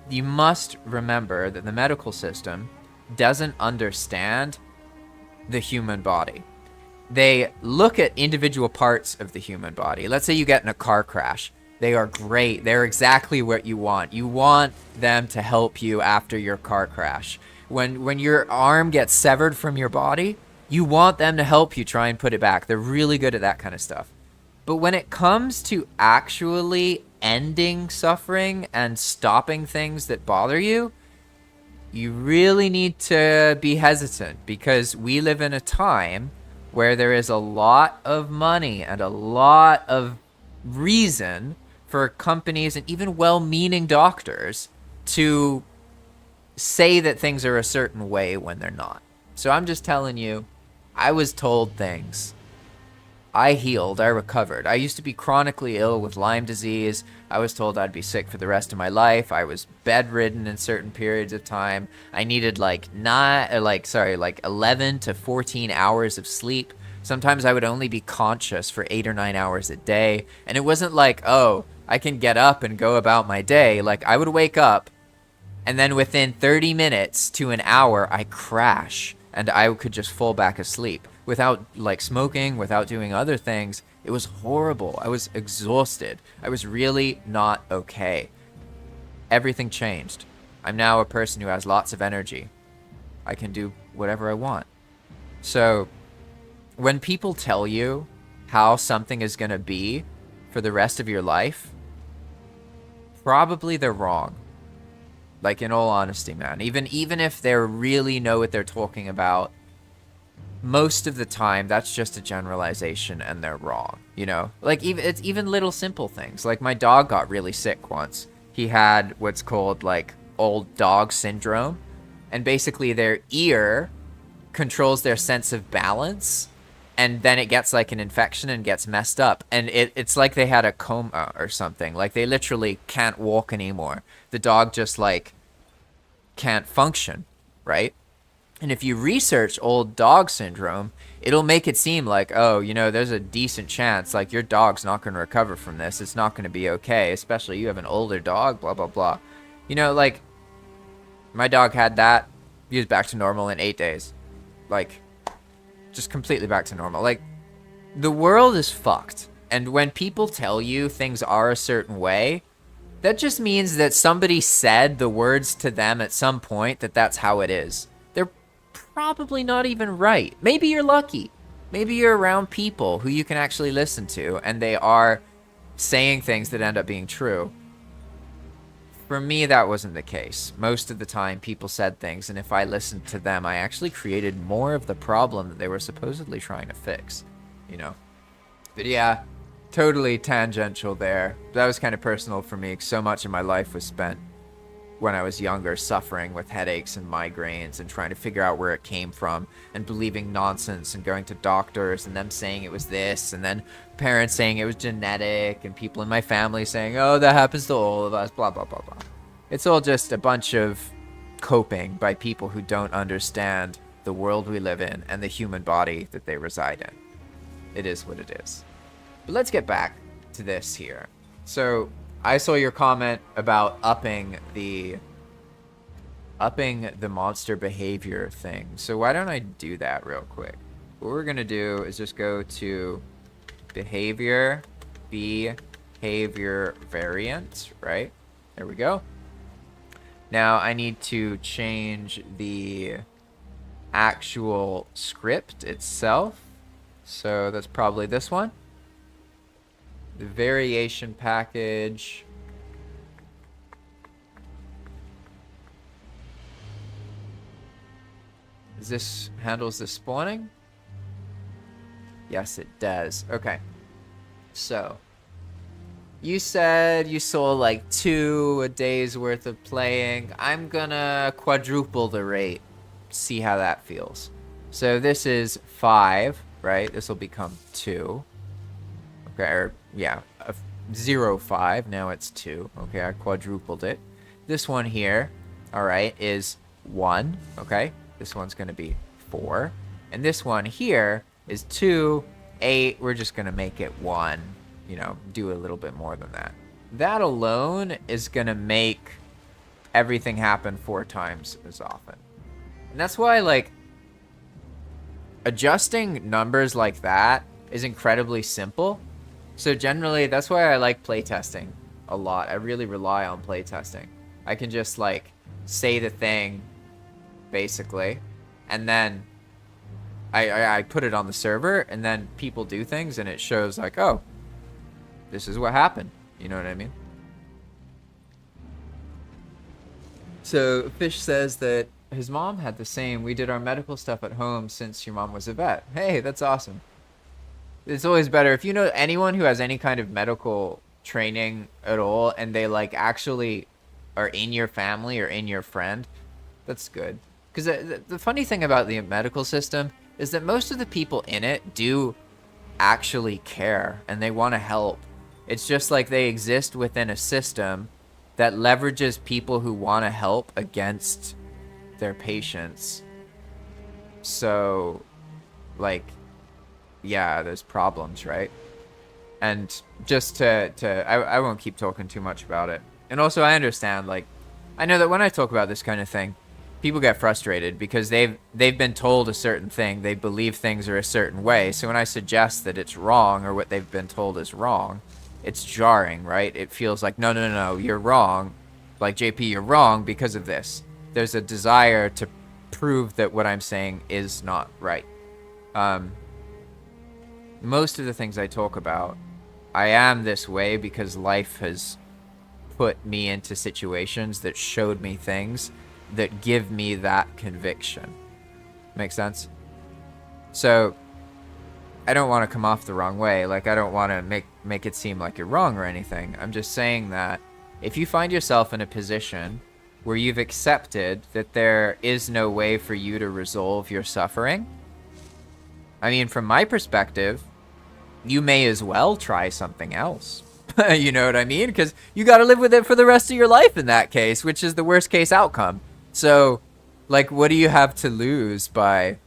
you must remember that the medical system doesn't understand the human body. They look at individual parts of the human body. Let's say you get in a car crash. They are great. They're exactly what you want. You want them to help you after your car crash. When your arm gets severed from your body, you want them to help you try and put it back. They're really good at that kind of stuff. But when it comes to actually ending suffering and stopping things that bother you, you really need to be hesitant, because we live in a time where there is a lot of money and a lot of reason for companies and even well-meaning doctors to say that things are a certain way when they're not. So I'm just telling you, I was told things. I healed, I recovered. I used to be chronically ill with Lyme disease. I was told I'd be sick for the rest of my life. I was bedridden in certain periods of time. I needed like 11 to 14 hours of sleep. Sometimes I would only be conscious for 8 or 9 hours a day. And it wasn't like, oh, I can get up and go about my day. Like, I would wake up, and then within 30 minutes to an hour, I crash, and I could just fall back asleep without, like, smoking, without doing other things. It was horrible. I was exhausted. I was really not okay. Everything changed. I'm now a person who has lots of energy. I can do whatever I want. So when people tell you how something is going to be for the rest of your life, probably they're wrong. Like, in all honesty, man. Even if they really know what they're talking about, most of the time that's just a generalization and they're wrong, you know? Like, it's even little simple things. Like, my dog got really sick once. He had what's called, like, old dog syndrome, and basically their ear controls their sense of balance, and then it gets like an infection and gets messed up, and it's like they had a coma or something. Like, they literally can't walk anymore. The dog just like can't function, right? And if you research old dog syndrome, it'll make it seem like, oh, you know, there's a decent chance, like, your dog's not going to recover from this. It's not going to be okay, especially you have an older dog, blah, blah, blah. You know, like, my dog had that. He was back to normal in 8 days. Like, just completely back to normal. Like, the world is fucked. And when people tell you things are a certain way, that just means that somebody said the words to them at some point that that's how it is. They're probably not even right. Maybe you're lucky. Maybe you're around people who you can actually listen to, and they are saying things that end up being true. For me, that wasn't the case. Most of the time, people said things, and if I listened to them, I actually created more of the problem that they were supposedly trying to fix, you know? But yeah, totally tangential there. That was kind of personal for me, because so much of my life was spent when I was younger suffering with headaches and migraines and trying to figure out where it came from and believing nonsense and going to doctors and them saying it was this, and then parents saying it was genetic, and people in my family saying, oh, that happens to all of us, blah, blah, blah, blah. It's all just a bunch of coping by people who don't understand the world we live in and the human body that they reside in. It is what it is. But let's get back to this here. So I saw your comment about upping the monster behavior thing. So why don't I do that real quick? What we're gonna do is just go to behavior variant, right? There we go. Now I need to change the actual script itself. So that's probably this one. The variation package. Is this handles the spawning? Yes, it does. Okay. So you said you saw like 2 a day's worth of playing. I'm gonna quadruple the rate. See how that feels. So this is 5, right? This will become 2. Okay, or yeah, 0.5. Now it's 2. Okay, I quadrupled it. This one here, all right, is 1. Okay, this one's gonna be 4, and this one here is 2, 8. We're just gonna make it 1. You know, do a little bit more than that. That alone is gonna make everything happen 4 times as often, and that's why, like, adjusting numbers like that is incredibly simple. So generally, that's why I like playtesting a lot. I really rely on playtesting. I can just, like, say the thing, basically, and then I put it on the server, and then people do things, and it shows, like, oh, this is what happened. You know what I mean? So Fish says that his mom had the same. We did our medical stuff at home since your mom was a vet. Hey, that's awesome. It's always better if you know anyone who has any kind of medical training at all, and they, like, actually are in your family or in your friend. That's good. Because the funny thing about the medical system is that most of the people in it do actually care and they want to help. It's just like they exist within a system that leverages people who want to help against their patients. So, like, yeah, there's problems, right? And just I won't keep talking too much about it. And also, I understand, like, I know that when I talk about this kind of thing, people get frustrated because they've been told a certain thing. They believe things are a certain way. So when I suggest that it's wrong, or what they've been told is wrong, it's jarring, right? It feels like, no, you're wrong. Like, JP, you're wrong because of this. There's a desire to prove that what I'm saying is not right. Most of the things I talk about, I am this way because life has put me into situations that showed me things that give me that conviction. Make sense? So I don't want to come off the wrong way. Like, I don't want to make it seem like you're wrong or anything. I'm just saying that if you find yourself in a position where you've accepted that there is no way for you to resolve your suffering, I mean, from my perspective, you may as well try something else. You know what I mean? Because you got to live with it for the rest of your life in that case, which is the worst case outcome. So, like, what do you have to lose by,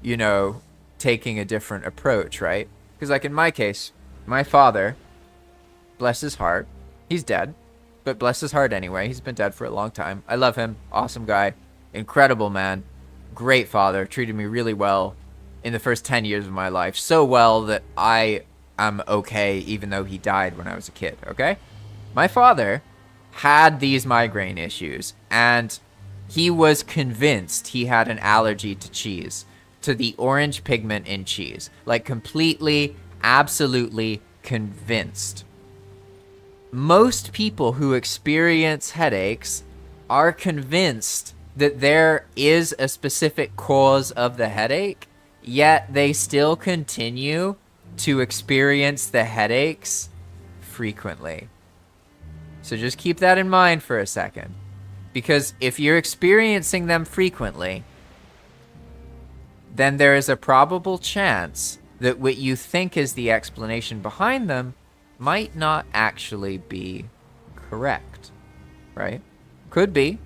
you know, taking a different approach, right? Because, like, in my case, my father, bless his heart, he's dead, but bless his heart anyway. He's been dead for a long time. I love him. Awesome guy. Incredible man. Great father. Treated me really well in the first 10 years of my life. So well that I am okay even though he died when I was a kid, okay? My father had these migraine issues, and he was convinced he had an allergy to cheese, to the orange pigment in cheese. Like, completely, absolutely convinced. Most people who experience headaches are convinced that there is a specific cause of the headache, yet they still continue to experience the headaches frequently. So just keep that in mind for a second. Because if you're experiencing them frequently, then there is a probable chance that what you think is the explanation behind them might not actually be correct, right? Could be.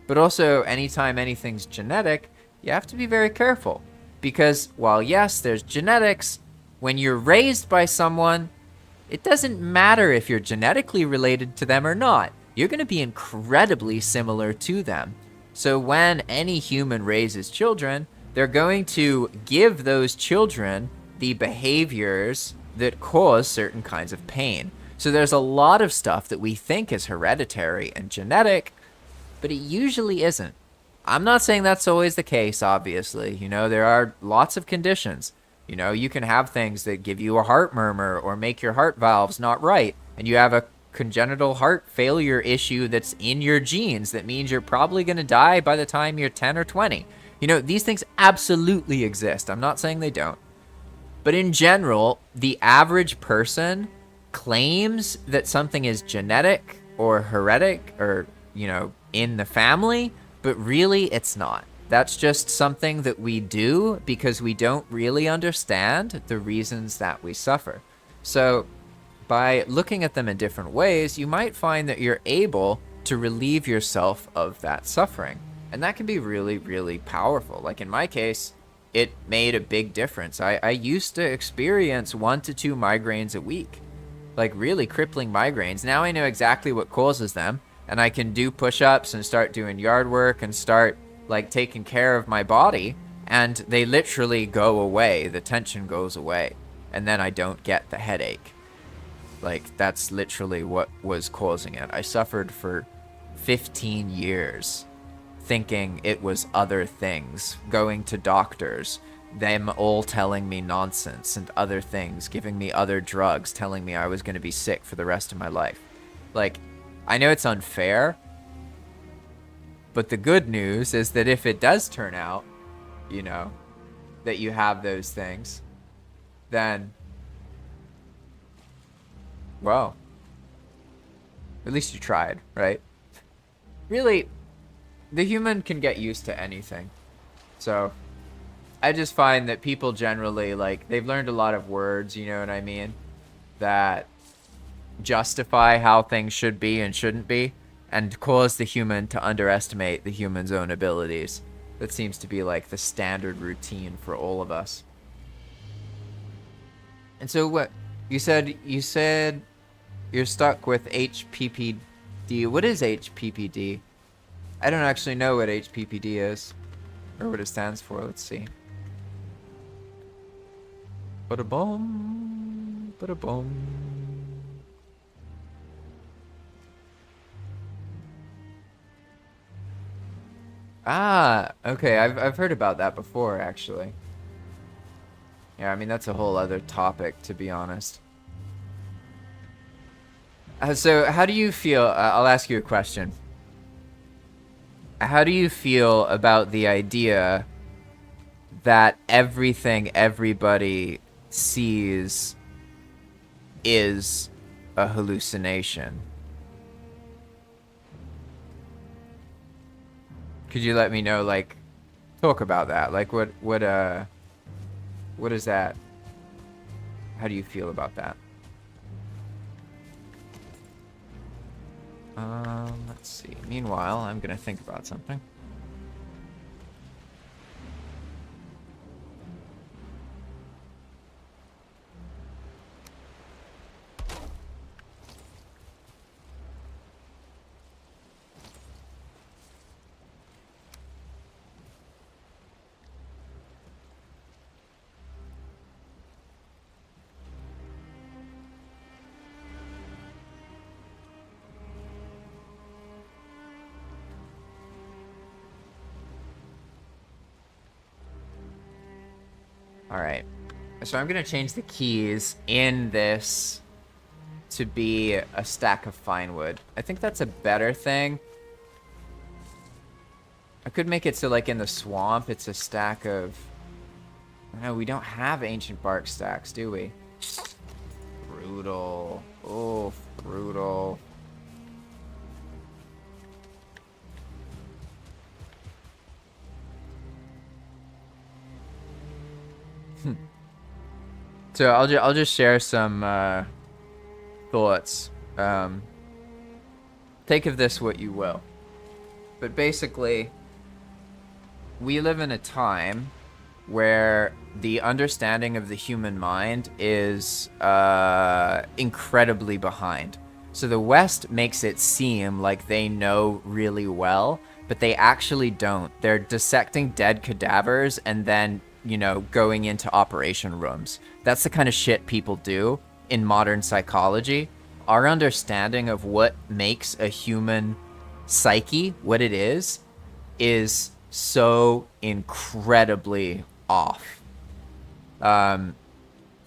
But also, anytime anything's genetic, you have to be very careful. Because while, yes, there's genetics, when you're raised by someone, it doesn't matter if you're genetically related to them or not. You're going to be incredibly similar to them. So when any human raises children, they're going to give those children the behaviors that cause certain kinds of pain. So there's a lot of stuff that we think is hereditary and genetic, but it usually isn't. I'm not saying that's always the case, obviously. You know, there are lots of conditions. You know, you can have things that give you a heart murmur or make your heart valves not right, and you have a congenital heart failure issue that's in your genes that means you're probably going to die by the time you're 10 or 20. You know, these things absolutely exist. I'm not saying they don't. But in general, the average person claims that something is genetic or heretic or, you know, in the family, but really it's not. That's just something that we do because we don't really understand the reasons that we suffer. So by looking at them in different ways, you might find that you're able to relieve yourself of that suffering. And that can be really, really powerful. Like in my case, it made a big difference. I used to experience 1 to 2 migraines a week, like really crippling migraines. Now I know exactly what causes them, and I can do push-ups and start doing yard work and start like taking care of my body, and they literally go away. The tension goes away, and then I don't get the headache. Like, that's literally what was causing it. I suffered for 15 years thinking it was other things, going to doctors, them all telling me nonsense and other things, giving me other drugs, telling me I was going to be sick for the rest of my life. Like, I know it's unfair, but the good news is that if it does turn out, you know, that you have those things, then, well, at least you tried, right? Really, the human can get used to anything. So I just find that people generally, like, they've learned a lot of words, you know what I mean, that justify how things should be and shouldn't be, and cause the human to underestimate the human's own abilities. That seems to be like the standard routine for all of us. And so what you said you're stuck with HPPD. What is HPPD? I don't actually know what HPPD is or what it stands for. Let's see. Ba-da-bum, ba-da-bum. Ah, okay. I've heard about that before, actually. Yeah, I mean, that's a whole other topic, to be honest. So, how do you feel? I'll ask you a question. How do you feel about the idea that everything everybody sees is a hallucination? Could you let me know, like, talk about that? Like, what is that? How do you feel about that? Let's see. Meanwhile, I'm gonna think about something. Alright. So I'm gonna change the keys in this to be a stack of fine wood. I think that's a better thing. I could make it so, like, in the swamp, it's a stack of... No, we don't have ancient bark stacks, do we? Brutal. Oh, brutal. So I'll just share some thoughts. Take of this what you will. But basically, we live in a time where the understanding of the human mind is incredibly behind. So the West makes it seem like they know really well, but they actually don't. They're dissecting dead cadavers and then, you know, going into operation rooms. That's the kind of shit people do in modern psychology. Our understanding of what makes a human psyche, what it is so incredibly off. So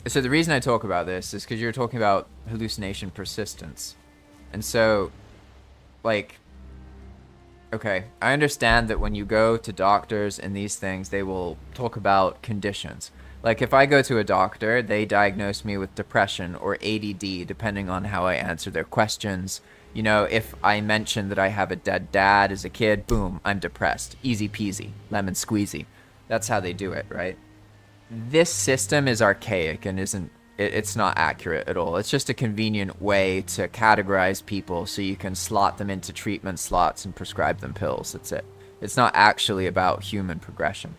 the reason I talk about this is because you're talking about hallucination persistence. And so, like, okay, I understand that when you go to doctors and these things, they will talk about conditions. Like, if I go to a doctor, they diagnose me with depression or ADD, depending on how I answer their questions. You know, if I mention that I have a dead dad as a kid, boom, I'm depressed. Easy peasy, lemon squeezy. That's how they do it, right? This system is archaic and it's not accurate at all. It's just a convenient way to categorize people so you can slot them into treatment slots and prescribe them pills. That's it. It's not actually about human progression.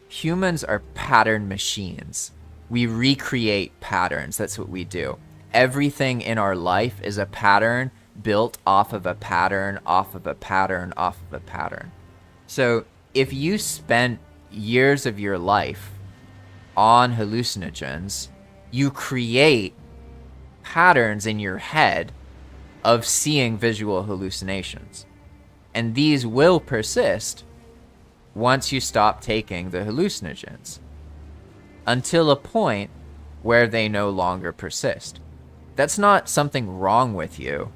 Humans are pattern machines. We recreate patterns. That's what we do. Everything in our life is a pattern built off of a pattern, off of a pattern, off of a pattern. So if you spent years of your life on hallucinogens, you create patterns in your head of seeing visual hallucinations. And these will persist once you stop taking the hallucinogens, until a point where they no longer persist. That's not something wrong with you.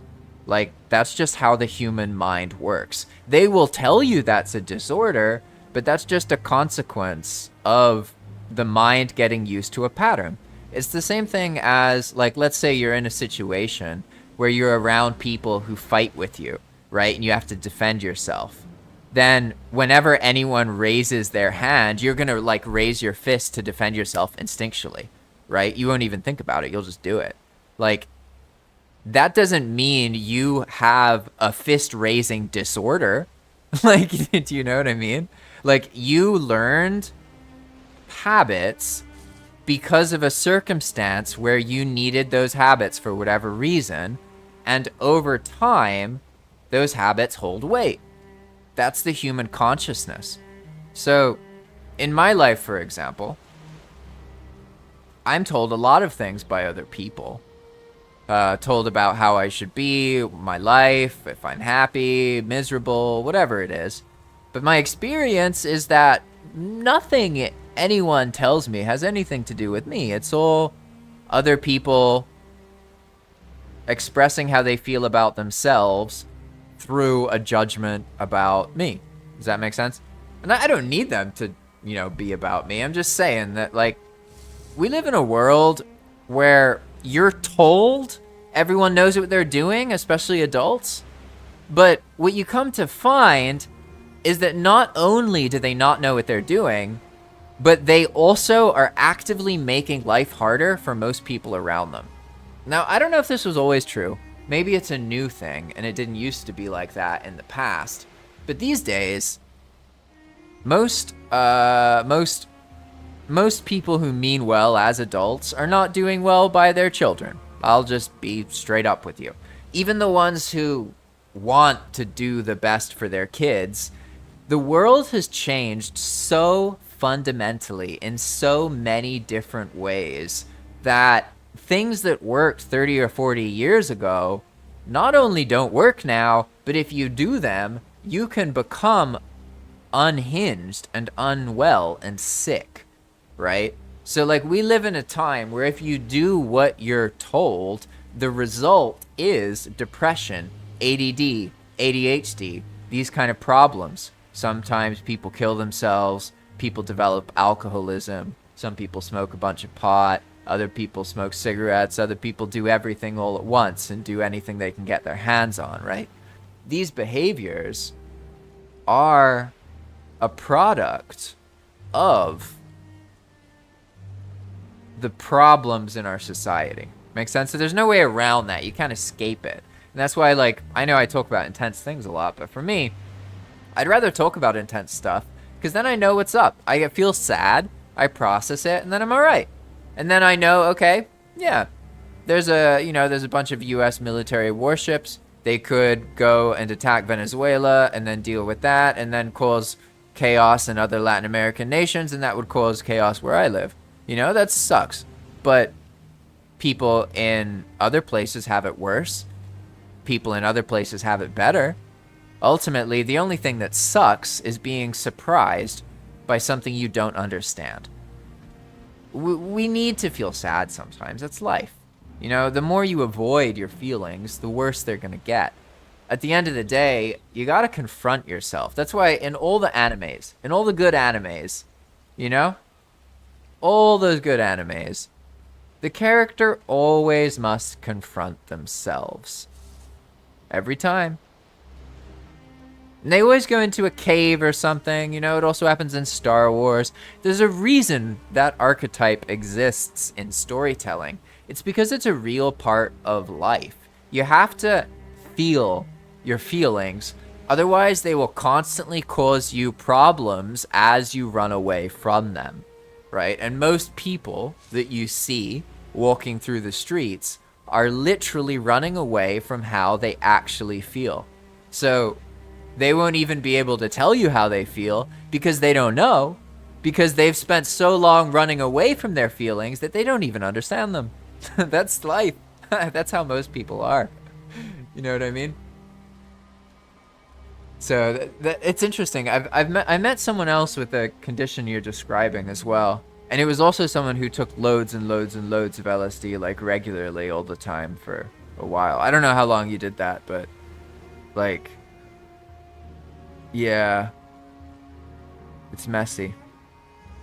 Like, that's just how the human mind works. They will tell you that's a disorder, but that's just a consequence of the mind getting used to a pattern. It's the same thing as, like, let's say you're in a situation where you're around people who fight with you, right? And you have to defend yourself. Then whenever anyone raises their hand, you're going to, like, raise your fist to defend yourself instinctually, right? You won't even think about it. You'll just do it. Like, that doesn't mean you have a fist-raising disorder. Like, do you know what I mean? Like, you learned habits because of a circumstance where you needed those habits for whatever reason, and over time, those habits hold weight. That's the human consciousness. So, in my life, for example, I'm told a lot of things by other people. Told about how I should be, my life, if I'm happy, miserable, whatever it is. But my experience is that nothing anyone tells me has anything to do with me. It's all other people expressing how they feel about themselves through a judgment about me. Does that make sense? And I don't need them to, you know, be about me. I'm just saying that, like, we live in a world where you're told everyone knows what they're doing, especially adults. But what you come to find is that not only do they not know what they're doing, but they also are actively making life harder for most people around them. Now, I don't know if this was always true. Maybe it's a new thing, and it didn't used to be like that in the past. But these days, most people who mean well as adults are not doing well by their children. I'll just be straight up with you. Even the ones who want to do the best for their kids, the world has changed so fundamentally in so many different ways that things that worked 30 or 40 years ago not only don't work now, but if you do them, you can become unhinged and unwell and sick, right? So, like, we live in a time where if you do what you're told, the result is depression, ADD, ADHD, these kind of problems. Sometimes people kill themselves, people develop alcoholism, some people smoke a bunch of pot, other people smoke cigarettes, other people do everything all at once and do anything they can get their hands on, right? These behaviors are a product of the problems in our society. Make sense? So there's no way around that. You can't escape it. And that's why, like, I know I talk about intense things a lot, but for me, I'd rather talk about intense stuff because then I know what's up. I feel sad, I process it, and then I'm all right. And then I know, okay, yeah, there's a bunch of U.S. military warships. They could go and attack Venezuela and then deal with that and then cause chaos in other Latin American nations, and that would cause chaos where I live. You know, that sucks. But people in other places have it worse. People in other places have it better. Ultimately, the only thing that sucks is being surprised by something you don't understand. We need to feel sad sometimes. That's life. You know, the more you avoid your feelings, the worse they're going to get. At the end of the day, you got to confront yourself. That's why in all the animes, in all the good animes, you know, all those good animes, the character always must confront themselves. Every time. And they always go into a cave or something, you know, it also happens in Star Wars. There's a reason that archetype exists in storytelling. It's because it's a real part of life. You have to feel your feelings, otherwise they will constantly cause you problems as you run away from them, right? And most people that you see walking through the streets are literally running away from how they actually feel. So they won't even be able to tell you how they feel because they don't know, because they've spent so long running away from their feelings that they don't even understand them. That's life. That's how most people are. You know what I mean? So it's interesting. I met someone else with the condition you're describing as well. And it was also someone who took loads and loads and loads of LSD, like, regularly all the time for a while. I don't know how long you did that, but, like, yeah, it's messy.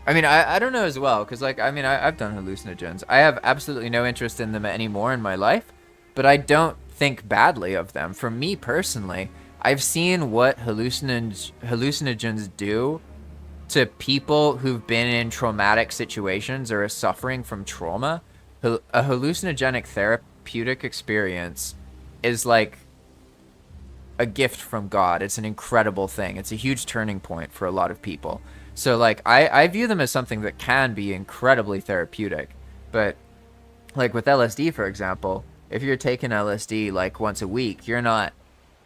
I mean, I don't know as well, because, like, I mean, I've done hallucinogens. I have absolutely no interest in them anymore in my life, but I don't think badly of them. For me personally, I've seen what hallucinogens do to people who've been in traumatic situations or are suffering from trauma. A hallucinogenic therapeutic experience is like a gift from God. It's an incredible thing. It's a huge turning point for a lot of people. So, like, I view them as something that can be incredibly therapeutic. But, like, with LSD, for example, if you're taking LSD, like, once a week, you're not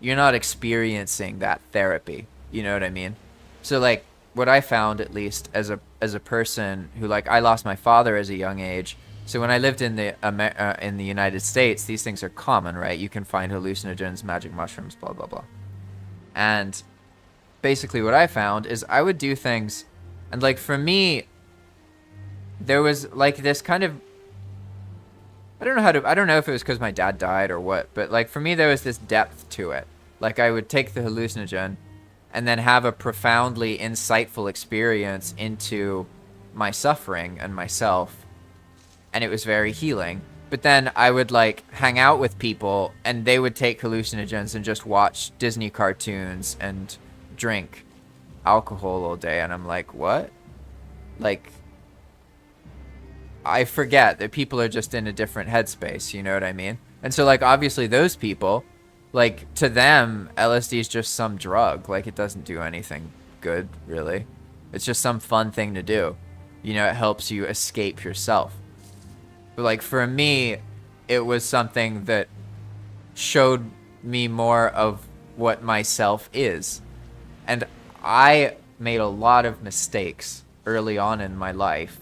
experiencing that therapy. You know what I mean? So, like, what I found, at least, as a person who, like, I lost my father as a young age. So when I lived in the United States, these things are common, right? You can find hallucinogens, magic mushrooms, blah, blah, blah. And basically what I found is I would do things, and like for me, there was like this kind of, I don't know if it was because my dad died or what, but like for me there was this depth to it. Like I would take the hallucinogen and then have a profoundly insightful experience into my suffering and myself, and it was very healing. But then I would like hang out with people and they would take hallucinogens and just watch Disney cartoons and drink alcohol all day, and I'm like, what? Like, I forget that people are just in a different headspace, you know what I mean? And so like obviously those people, like to them LSD is just some drug. Like it doesn't do anything good really. It's just some fun thing to do. You know, it helps you escape yourself. But like for me, it was something that showed me more of what myself is. And I made a lot of mistakes early on in my life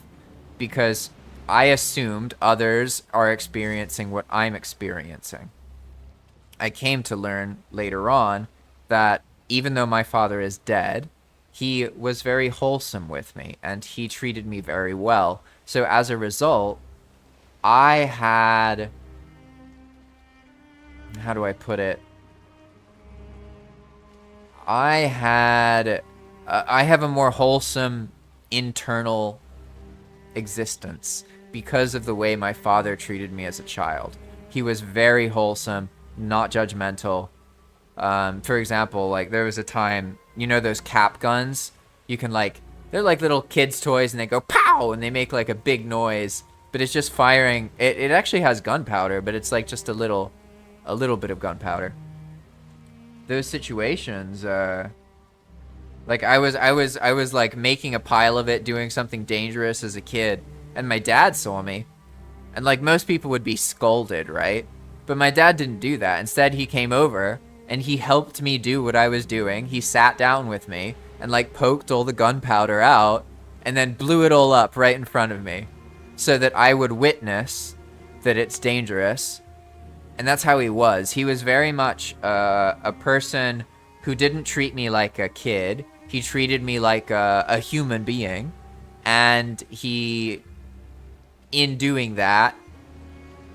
because I assumed others are experiencing what I'm experiencing. I came to learn later on that even though my father is dead, he was very wholesome with me and he treated me very well. So as a result, I had, how do I put it? I have a more wholesome internal existence because of the way my father treated me as a child. He was very wholesome, not judgmental. For example, like there was a time, you know those cap guns? You can like, they're like little kids' toys and they go pow and they make like a big noise, but it's just firing. It actually has gunpowder, but it's like just a little bit of gunpowder. Those situations, like I was like making a pile of it, doing something dangerous as a kid, and my dad saw me, and like most people would be scolded, right? But my dad didn't do that. Instead, he came over and he helped me do what I was doing. He sat down with me and like poked all the gunpowder out and then blew it all up right in front of me so that I would witness that it's dangerous. And that's how he was. He was very much a person who didn't treat me like a kid. He treated me like a human being. And he, in doing that,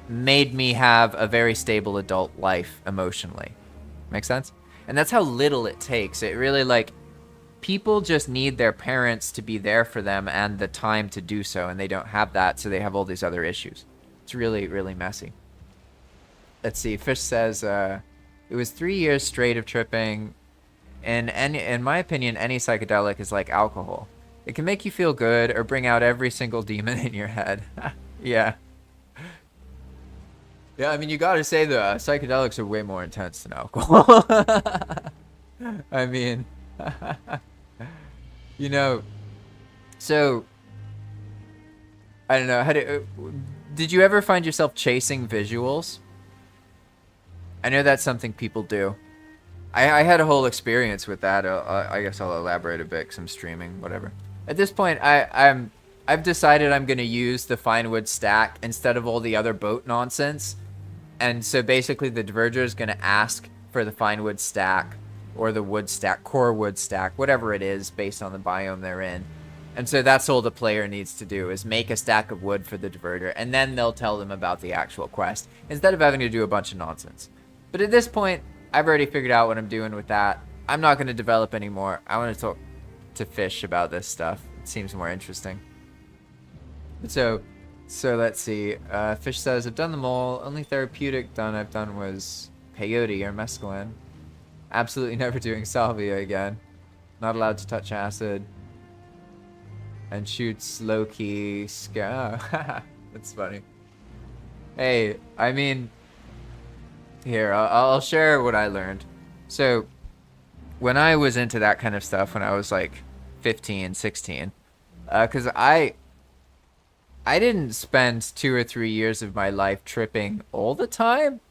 made me have a very stable adult life emotionally. Make sense? And that's how little it takes. It really, like, people just need their parents to be there for them and the time to do so, and they don't have that, so they have all these other issues. It's really, really messy. Let's see. Fish says, it was 3 years straight of tripping. And in my opinion, any psychedelic is like alcohol. It can make you feel good or bring out every single demon in your head. Yeah. Yeah, I mean, you gotta say the psychedelics are way more intense than alcohol. I mean, you know, so, I don't know, did you ever find yourself chasing visuals? I know that's something people do. I had a whole experience with that. I guess I'll elaborate a bit because I'm streaming, whatever. At this point, I've decided I'm going to use the fine wood stack instead of all the other boat nonsense. And so basically the diverger is going to ask for the fine wood stack or the wood stack, core wood stack, whatever it is based on the biome they're in. And so that's all the player needs to do is make a stack of wood for the diverter, and then they'll tell them about the actual quest instead of having to do a bunch of nonsense. But at this point, I've already figured out what I'm doing with that. I'm not going to develop anymore. I want to talk to Fish about this stuff. It seems more interesting. So let's see. Fish says, I've done them all. Only therapeutic I've done was peyote or mescaline. Absolutely never doing salvia again. Not allowed to touch acid. And shoots low-key ska. That's funny. Hey, I mean, here, I'll share what I learned. So, when I was into that kind of stuff, when I was like 15, 16, because I didn't spend 2 or 3 years of my life tripping all the time,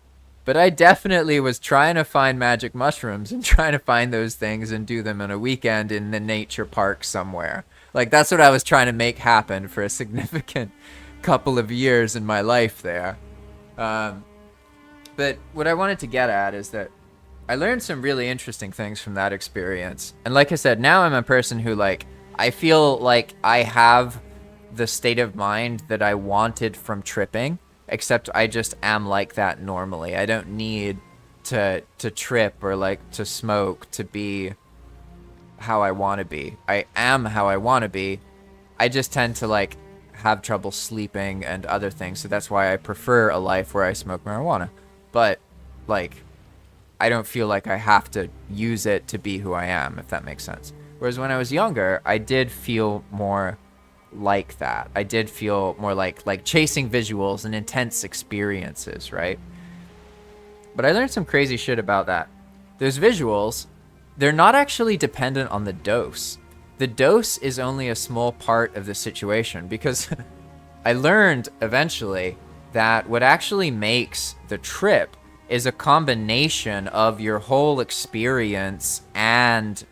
but I definitely was trying to find magic mushrooms and trying to find those things and do them on a weekend in the nature park somewhere. Like, that's what I was trying to make happen for a significant couple of years in my life there. But what I wanted to get at is that I learned some really interesting things from that experience. And like I said, now I'm a person who, like, I feel like I have the state of mind that I wanted from tripping, except I just am like that normally. I don't need to trip or like to smoke to be how I want to be. I am how I want to be. I just tend to like have trouble sleeping and other things, so that's why I prefer a life where I smoke marijuana. But like, I don't feel like I have to use it to be who I am, if that makes sense. Whereas when I was younger, I did feel more like that. I did feel more like chasing visuals and intense experiences, right? But I learned some crazy shit about that. Those visuals, they're not actually dependent on the dose. The dose is only a small part of the situation, because I learned eventually that what actually makes the trip is a combination of your whole experience and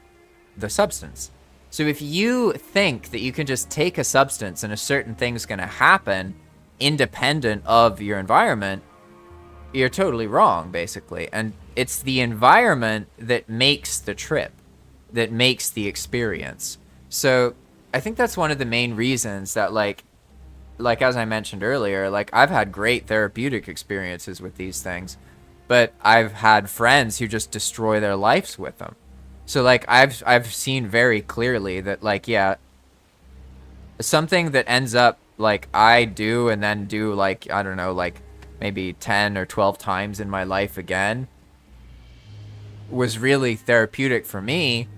the substance. So if you think that you can just take a substance and a certain thing's going to happen independent of your environment, you're totally wrong, basically. And it's the environment that makes the trip, that makes the experience. So I think that's one of the main reasons that, like as I mentioned earlier, like, I've had great therapeutic experiences with these things, but I've had friends who just destroy their lives with them. So like, I've seen very clearly that, like, yeah, something that ends up like I do and then do, like, I don't know, like maybe 10 or 12 times in my life again was really therapeutic for me,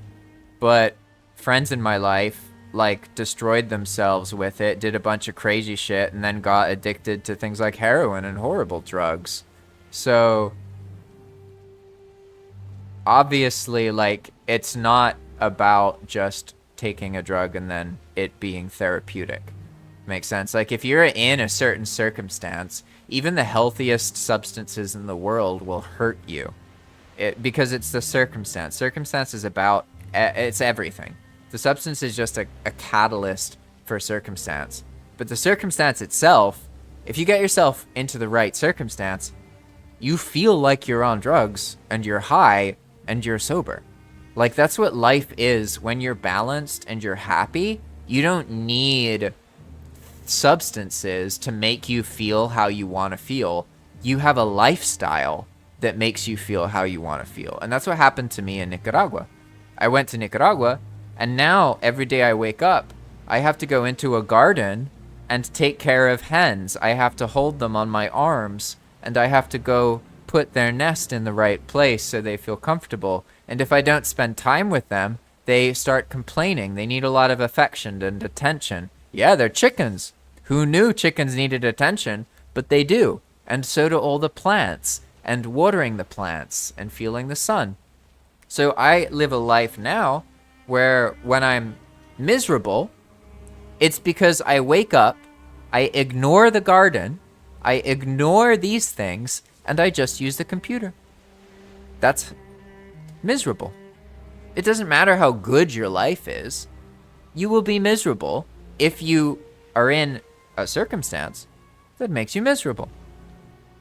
but friends in my life like destroyed themselves with it, did a bunch of crazy shit, and then got addicted to things like heroin and horrible drugs. So obviously, like, it's not about just taking a drug and then it being therapeutic. Makes sense? Like, if you're in a certain circumstance, even the healthiest substances in the world will hurt you. Because it's the circumstance. Circumstance is about, it's everything. The substance is just a catalyst for circumstance. But the circumstance itself, if you get yourself into the right circumstance, you feel like you're on drugs and you're high and you're sober. Like, that's what life is when you're balanced and you're happy. You don't need substances to make you feel how you want to feel. You have a lifestyle that makes you feel how you want to feel. And that's what happened to me in Nicaragua. I went to Nicaragua, and now every day I wake up, I have to go into a garden and take care of hens. I have to hold them on my arms, and I have to go put their nest in the right place so they feel comfortable. And if I don't spend time with them, they start complaining. They need a lot of affection and attention. Yeah, they're chickens. Who knew chickens needed attention? But they do. And so do all the plants, and watering the plants and feeling the sun. So I live a life now where when I'm miserable, it's because I wake up, I ignore the garden, I ignore these things, and I just use the computer. That's miserable. It doesn't matter how good your life is. You will be miserable if you are in a circumstance that makes you miserable.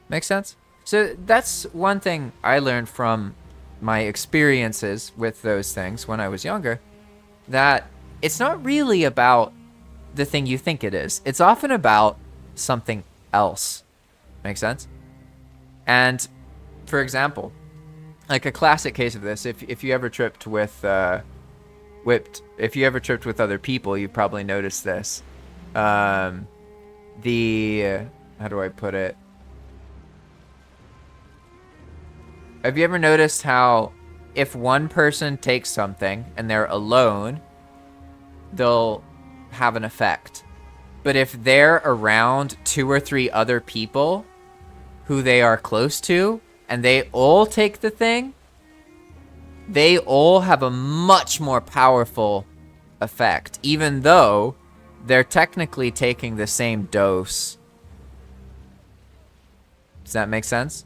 Makes sense? So that's one thing I learned from my experiences with those things when I was younger, that it's not really about the thing you think it is. It's often about something else. Make sense? And for example, like a classic case of this, if you ever tripped with if you ever tripped with other people, you probably noticed this. How do I put it? Have you ever noticed how if one person takes something and they're alone, they'll have an effect? But if they're around 2 or 3 other people who they are close to, and they all take the thing, they all have a much more powerful effect, even though they're technically taking the same dose. Does that make sense?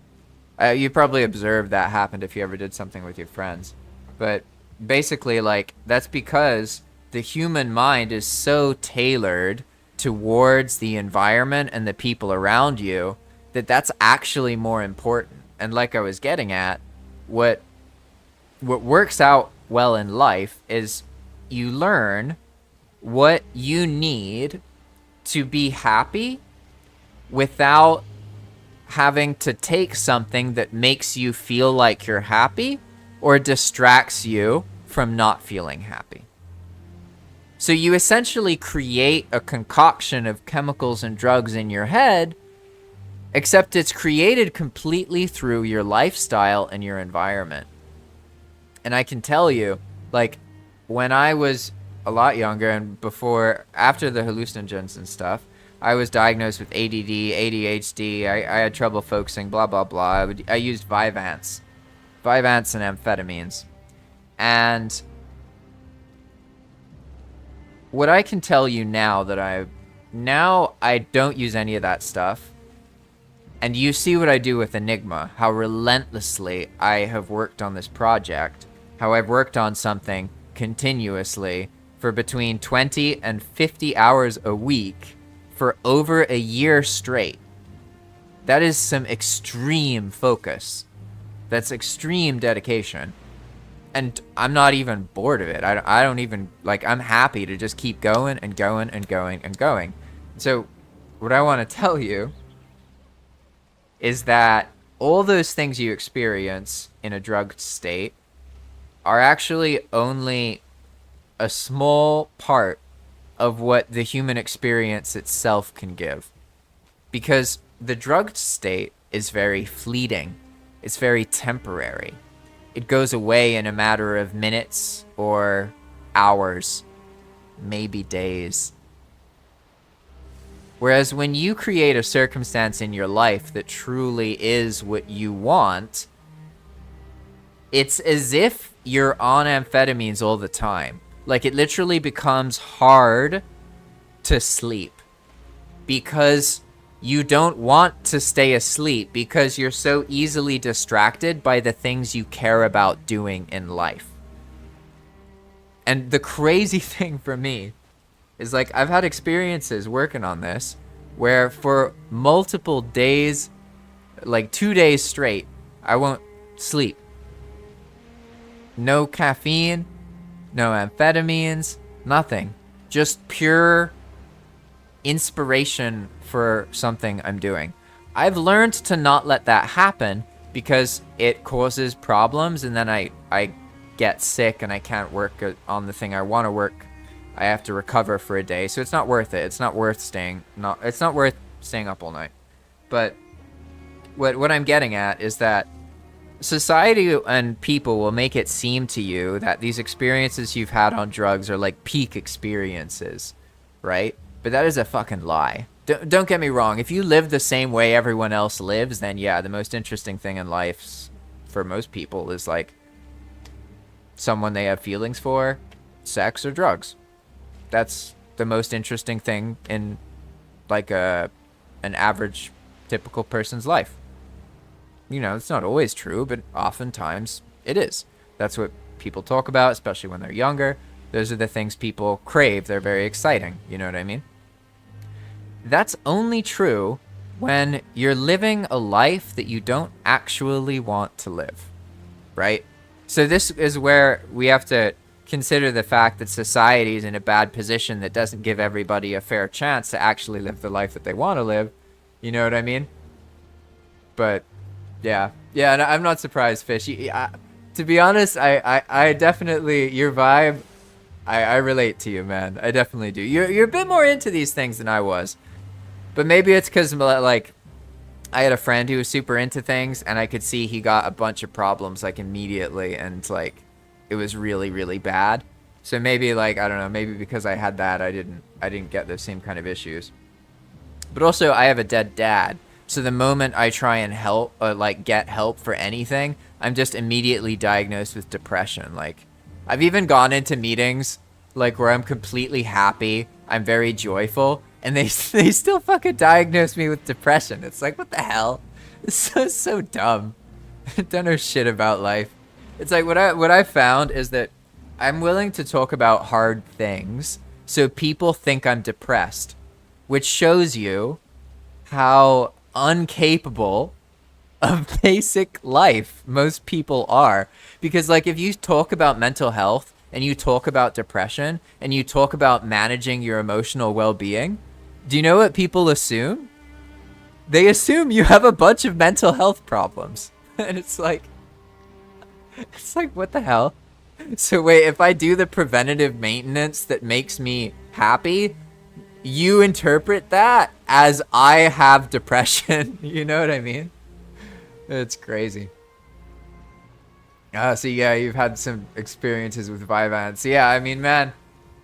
You probably observed that happened if you ever did something with your friends. But basically, like, that's because the human mind is so tailored towards the environment and the people around you that that's actually more important. And like I was getting at, what what works out well in life is you learn what you need to be happy without having to take something that makes you feel like you're happy or distracts you from not feeling happy. So you essentially create a concoction of chemicals and drugs in your head, except it's created completely through your lifestyle and your environment. And I can tell you, like, when I was a lot younger and after the hallucinogens and stuff, I was diagnosed with ADD, ADHD, I had trouble focusing, blah, blah, blah. I used Vyvanse and amphetamines. And what I can tell you now I don't use any of that stuff. And you see what I do with Enigma, how relentlessly I have worked on this project, how I've worked on something continuously for between 20 and 50 hours a week for over a year straight. That is some extreme focus. That's extreme dedication. And I'm not even bored of it. I don't even, like, I'm happy to just keep going and going and going and going. So what I want to tell you is that all those things you experience in a drugged state are actually only a small part of what the human experience itself can give. Because the drugged state is very fleeting. It's very temporary. It goes away in a matter of minutes or hours, maybe days. Whereas when you create a circumstance in your life that truly is what you want, it's as if you're on amphetamines all the time. Like, it literally becomes hard to sleep because you don't want to stay asleep because you're so easily distracted by the things you care about doing in life. And the crazy thing for me is, like, I've had experiences working on this where for multiple days, like 2 days straight, I won't sleep. No caffeine, no amphetamines, nothing. Just pure inspiration for something I'm doing. I've learned to not let that happen because it causes problems, and then I get sick and I can't work on the thing I want to work. I have to recover for a day, so it's not worth it. It's not worth staying up all night. But what I'm getting at is that society and people will make it seem to you that these experiences you've had on drugs are like peak experiences, right? But that is a fucking lie. Don't get me wrong. If you live the same way everyone else lives, then yeah, the most interesting thing in life for most people is like someone they have feelings for, sex, or drugs. That's the most interesting thing in like an average typical person's life. You know, it's not always true, but oftentimes it is. That's what people talk about, especially when they're younger. Those are the things people crave. They're very exciting. You know what I mean? That's only true when you're living a life that you don't actually want to live, right? So this is where we have to consider the fact that society is in a bad position that doesn't give everybody a fair chance to actually live the life that they want to live. You know what I mean? But yeah, and I'm not surprised, Fish. To be honest, I definitely, your vibe, I relate to you, man. I definitely do. You're a bit more into these things than I was. But maybe it's because, like, I had a friend who was super into things, and I could see he got a bunch of problems, like, immediately, and, like, it was really, really bad. So maybe, like, I don't know, maybe because I had that, I didn't get those same kind of issues. But also, I have a dead dad. So the moment I try and help, get help for anything, I'm just immediately diagnosed with depression. Like, I've even gone into meetings, like, where I'm completely happy, I'm very joyful, and they still fucking diagnose me with depression. It's like, what the hell? It's so dumb. I don't know shit about life. It's like, what I found is that I'm willing to talk about hard things so people think I'm depressed, which shows you how incapable of basic life. Most people are. Because, like, if you talk about mental health and you talk about depression and you talk about managing your emotional well-being, do you know what people assume? They assume you have a bunch of mental health problems. And it's like, what the hell? So wait, if I do the preventative maintenance that makes me happy, you interpret that as I have depression. You know what I mean? It's crazy. So yeah, you've had some experiences with Vyvanse. Yeah, I mean, man,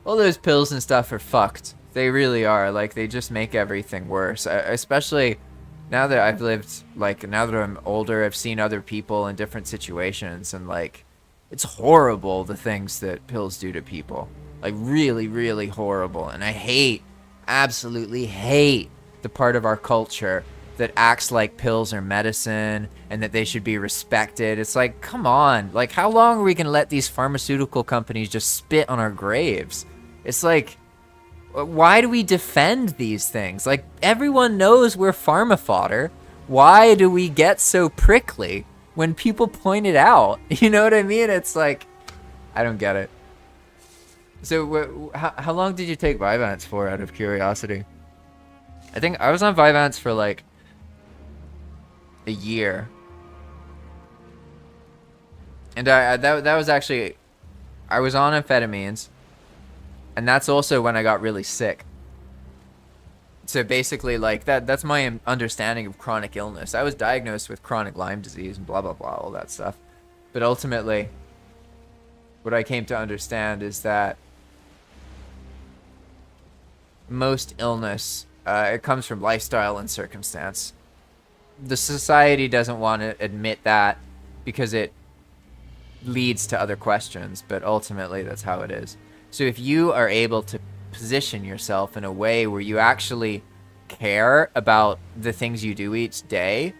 all those pills and stuff are fucked. They really are. Like, they just make everything worse. Especially now that I've lived, like, now that I'm older, I've seen other people in different situations, and, like, it's horrible the things that pills do to people. Like, really, really horrible. And I hate, absolutely hate the part of our culture that acts like pills are medicine and that they should be respected. It's like, come on. Like, how long are we going to let these pharmaceutical companies just spit on our graves? It's like, why do we defend these things? Like, everyone knows we're pharma fodder. Why do we get so prickly when people point it out? You know what I mean? It's like, I don't get it. So how long did you take Vyvanse for, out of curiosity? I think I was on Vyvanse for like a year. And that was actually, I was on amphetamines. And that's also when I got really sick. So basically, like, that's my understanding of chronic illness. I was diagnosed with chronic Lyme disease and blah, blah, blah, all that stuff. But ultimately, what I came to understand is that most illness, it comes from lifestyle and circumstance. The society doesn't want to admit that because it leads to other questions, but ultimately that's how it is. So if you are able to position yourself in a way where you actually care about the things you do each day,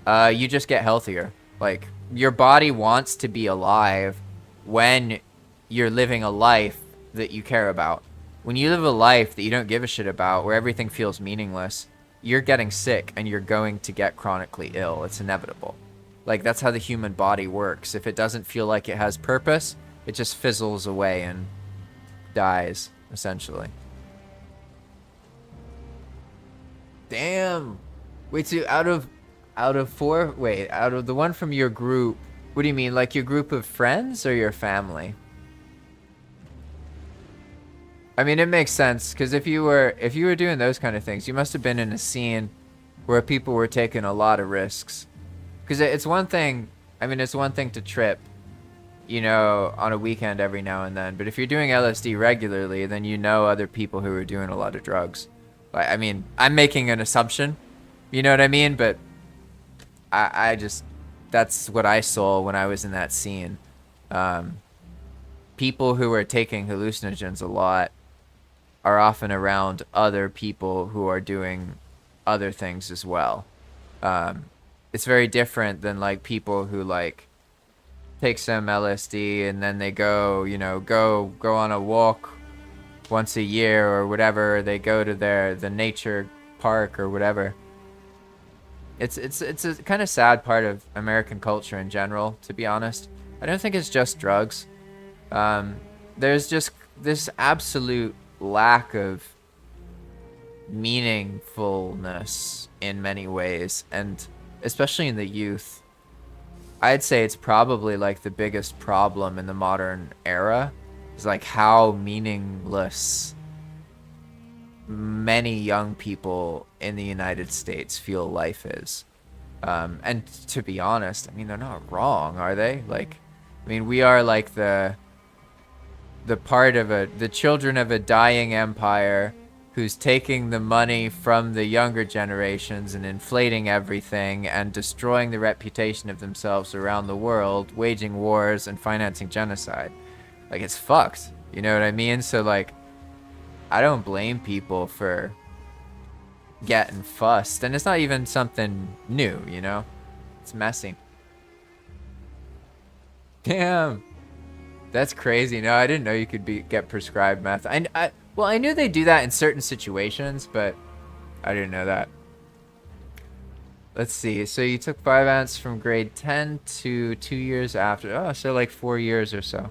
you just get healthier. Like, your body wants to be alive when you're living a life that you care about. When you live a life that you don't give a shit about, where everything feels meaningless, you're getting sick and you're going to get chronically ill. It's inevitable. Like, that's how the human body works. If it doesn't feel like it has purpose, it just fizzles away and dies, essentially. Damn. Wait, so out of the one from your group, what do you mean? Like, your group of friends or your family? I mean, it makes sense, because if you were doing those kind of things, you must have been in a scene where people were taking a lot of risks. Because it's one thing, I mean, it's one thing to trip, you know, on a weekend every now and then. But if you're doing LSD regularly, then you know other people who are doing a lot of drugs. I mean, I'm making an assumption, you know what I mean? But I just, that's what I saw when I was in that scene. People who are taking hallucinogens a lot are often around other people who are doing other things as well. It's very different than, like, people who, like, take some LSD and then they go, you know, go on a walk once a year or whatever. They go to the nature park or whatever. It's a kind of sad part of American culture in general, to be honest. I don't think it's just drugs. There's just this absolute lack of meaningfulness in many ways, and especially in the youth. I'd say it's probably like the biggest problem in the modern era, is like how meaningless many young people in the United States feel life is. And to be honest, I mean, they're not wrong, are they? Like, I mean, we are like the children of a dying empire who's taking the money from the younger generations and inflating everything and destroying the reputation of themselves around the world, waging wars and financing genocide. Like, it's fucked. You know what I mean? So, like, I don't blame people for getting fussed. And it's not even something new, you know? It's messy. Damn. That's crazy. No, I didn't know you could get prescribed meth. Well, I knew they do that in certain situations, but I didn't know that. Let's see. So you took 5 ants from grade 10 to 2 years after. Oh, so like 4 years or so.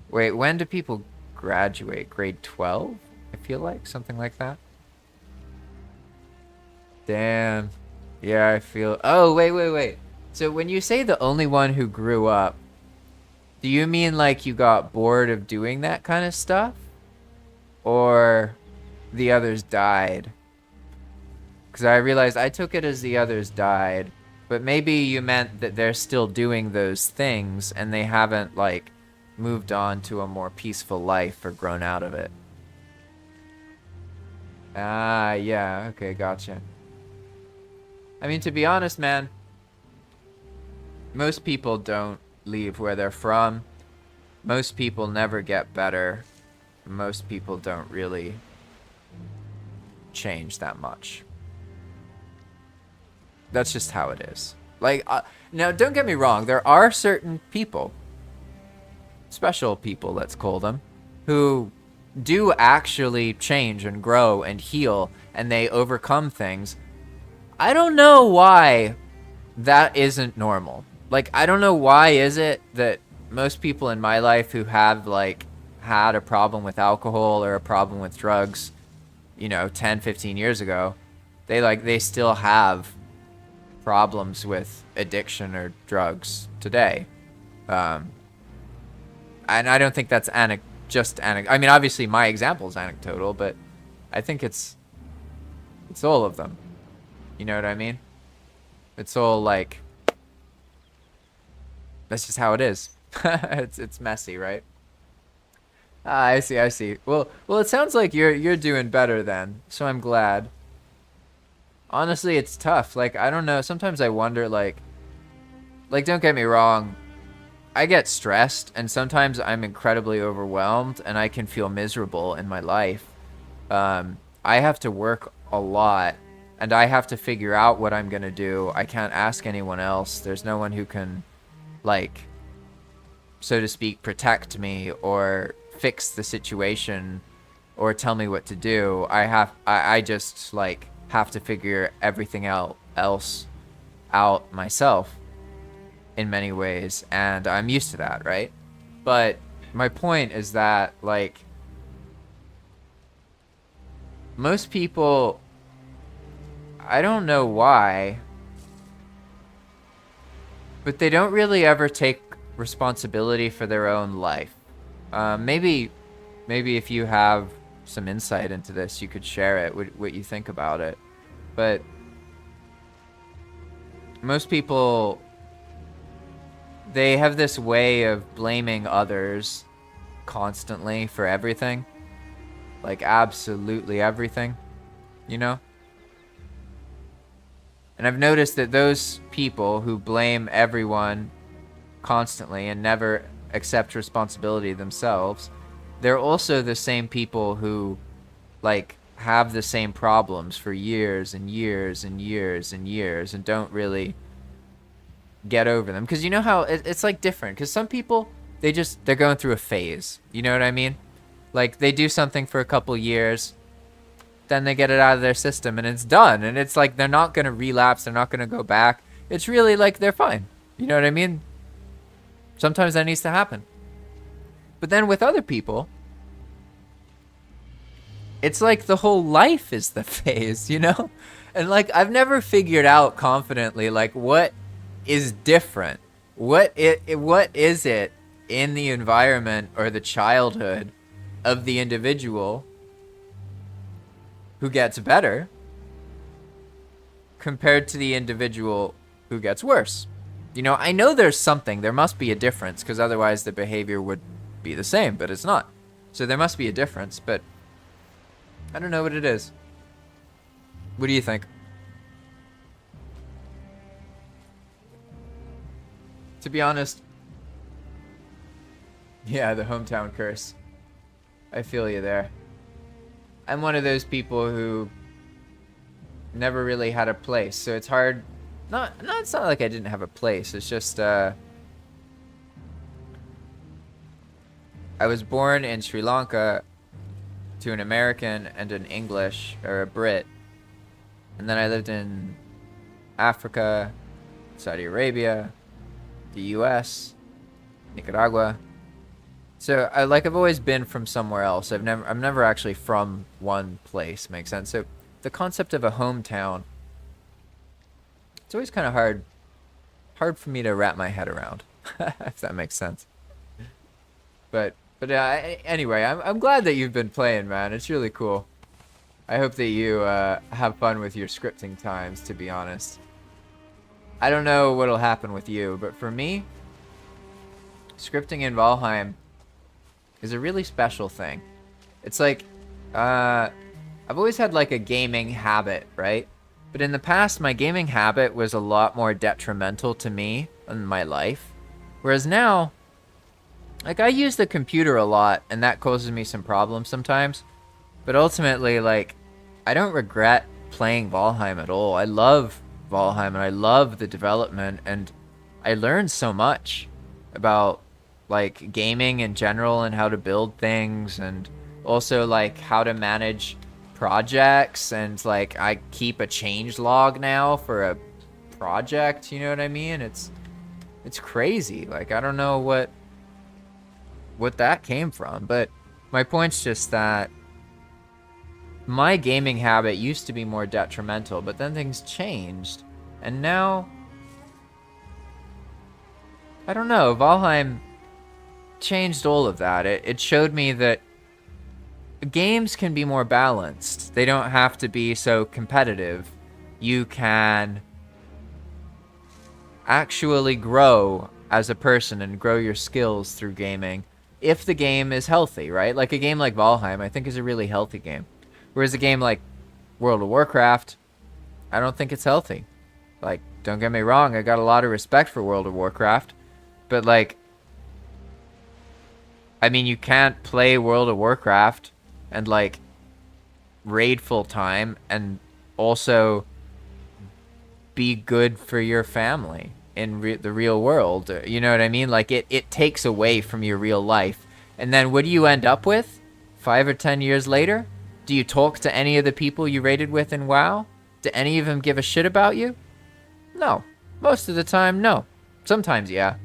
Wait, when do people graduate? Grade 12? I feel like something like that. Damn. Yeah, I feel. Oh, wait. So when you say the only one who grew up, do you mean like you got bored of doing that kind of stuff? Or the others died? Because I realized I took it as the others died, but maybe you meant that they're still doing those things and they haven't, like, moved on to a more peaceful life or grown out of it. Ah, yeah, okay, gotcha. I mean, to be honest, man, most people don't leave where they're from. Most people never get better. Most people don't really change that much. That's just how it is. Like, now, don't get me wrong. There are certain people, special people, let's call them, who do actually change and grow and heal, and they overcome things. I don't know why that isn't normal. Like, I don't know why is it that most people in my life who have, like, had a problem with alcohol or a problem with drugs, you know, 10, 15 years ago, they still have problems with addiction or drugs today. And I don't think that's I mean, obviously my example is anecdotal, but I think it's all of them. You know what I mean? It's all like, that's just how it is. It's messy, right? Ah, I see. Well, it sounds like you're doing better then, so I'm glad. Honestly, it's tough. Like, I don't know. Sometimes I wonder, like, don't get me wrong. I get stressed, and sometimes I'm incredibly overwhelmed, and I can feel miserable in my life. I have to work a lot, and I have to figure out what I'm gonna do. I can't ask anyone else. There's no one who can, like, so to speak, protect me or fix the situation or tell me what to do. I just, like, have to figure everything else out myself in many ways, and I'm used to that, right? But my point is that, like, most people, I don't know why, but they don't really ever take responsibility for their own life. Maybe if you have some insight into this, you could share it, what you think about it. But most people, they have this way of blaming others constantly for everything. Like, absolutely everything, you know? And I've noticed that those people who blame everyone constantly and never accept responsibility themselves, they're also the same people who, like, have the same problems for years and years and years and years and don't really get over them. Because you know how it's like different, because some people, they're going through a phase, you know what I mean? Like, they do something for a couple years, then they get it out of their system and it's done, and it's like they're not going to relapse, they're not going to go back. It's really like they're fine, you know what I mean? Sometimes that needs to happen. But then with other people, it's like the whole life is the phase, you know? And, like, I've never figured out confidently, like, what is different? What is it in the environment or the childhood of the individual who gets better compared to the individual who gets worse? You know, I know there's something. There must be a difference, because otherwise the behavior would be the same, but it's not. So there must be a difference, but I don't know what it is. What do you think? To be honest, yeah, the hometown curse. I feel you there. I'm one of those people who never really had a place, so it's hard. It's not like I didn't have a place. It's just, I was born in Sri Lanka to an American and an English, or a Brit. And then I lived in Africa, Saudi Arabia, the US, Nicaragua. So I've always been from somewhere else. I'm never actually from one place. Makes sense. So the concept of a hometown, it's always kind of hard for me to wrap my head around, if that makes sense. But anyway, I'm glad that you've been playing, man. It's really cool. I hope that you have fun with your scripting times, to be honest. I don't know what'll happen with you, but for me, scripting in Valheim is a really special thing. It's like, I've always had like a gaming habit, right? But in the past, my gaming habit was a lot more detrimental to me and my life. Whereas now, like, I use the computer a lot, and that causes me some problems sometimes. But ultimately, like, I don't regret playing Valheim at all. I love Valheim, and I love the development, and I learned so much about, like, gaming in general and how to build things, and also, like, how to manage projects, and, like, I keep a change log now for a project, you know what I mean? It's crazy. Like, I don't know what that came from, but my point's just that my gaming habit used to be more detrimental, but then things changed, and now I don't know, Valheim changed all of that. It showed me that games can be more balanced. They don't have to be so competitive. You can actually grow as a person and grow your skills through gaming if the game is healthy, right? Like a game like Valheim, I think, is a really healthy game. Whereas a game like World of Warcraft, I don't think it's healthy. Like, don't get me wrong, I got a lot of respect for World of Warcraft, but, like, I mean, you can't play World of Warcraft and, like, raid full time and also be good for your family in the real world. You know what I mean? Like, it takes away from your real life. And then what do you end up with 5 or 10 years later? Do you talk to any of the people you raided with in WoW? Do any of them give a shit about you? No. Most of the time, no. Sometimes, yeah.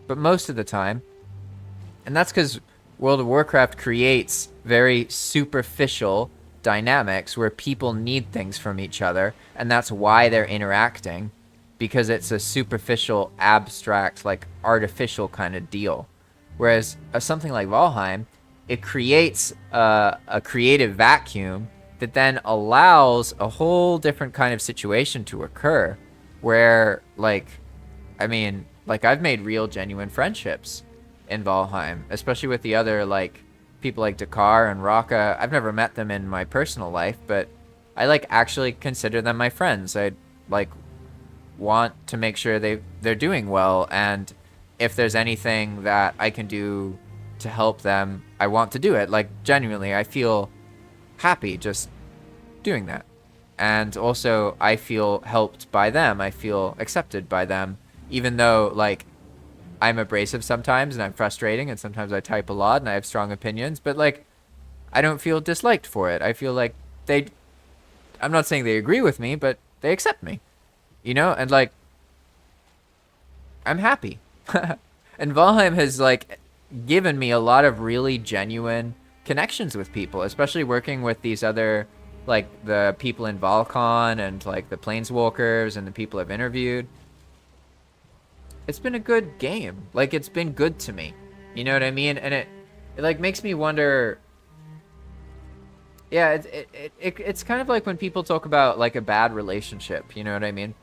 But most of the time. And that's because World of Warcraft creates very superficial dynamics where people need things from each other, and that's why they're interacting, because it's a superficial, abstract, like, artificial kind of deal. Whereas something like Valheim, it creates a creative vacuum that then allows a whole different kind of situation to occur where, like, I mean, like, I've made real, genuine friendships in Valheim, especially with the other, like, people like Dakar and Raka. I've never met them in my personal life, but I, like, actually consider them my friends. I, like, want to make sure they're doing well, and if there's anything that I can do to help them, I want to do it. Like, genuinely, I feel happy just doing that. And also, I feel helped by them. I feel accepted by them, even though, like, I'm abrasive sometimes and I'm frustrating and sometimes I type a lot and I have strong opinions, but, like, I don't feel disliked for it. I feel like I'm not saying they agree with me, but they accept me, you know? And, like, I'm happy. And Valheim has, like, given me a lot of really genuine connections with people, especially working with these other, like, the people in Valcon and, like, the Planeswalkers and the people I've interviewed. It's been a good game. Like, it's been good to me. You know what I mean? And it like, makes me wonder. Yeah, it's kind of like when people talk about, like, a bad relationship. You know what I mean?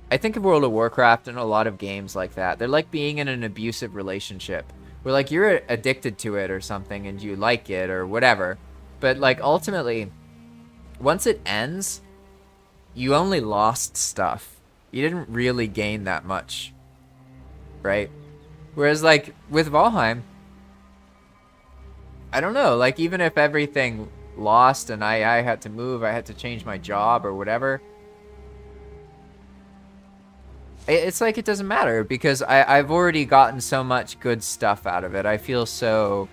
I think of World of Warcraft and a lot of games like that. They're like being in an abusive relationship where, like, you're addicted to it or something and you like it or whatever. But, like, ultimately, once it ends, you only lost stuff. You didn't really gain that much. Right? Whereas, like, with Valheim, I don't know, like, even if everything lost and I had to move, I had to change my job or whatever, it's like it doesn't matter because I've already gotten so much good stuff out of it. I feel so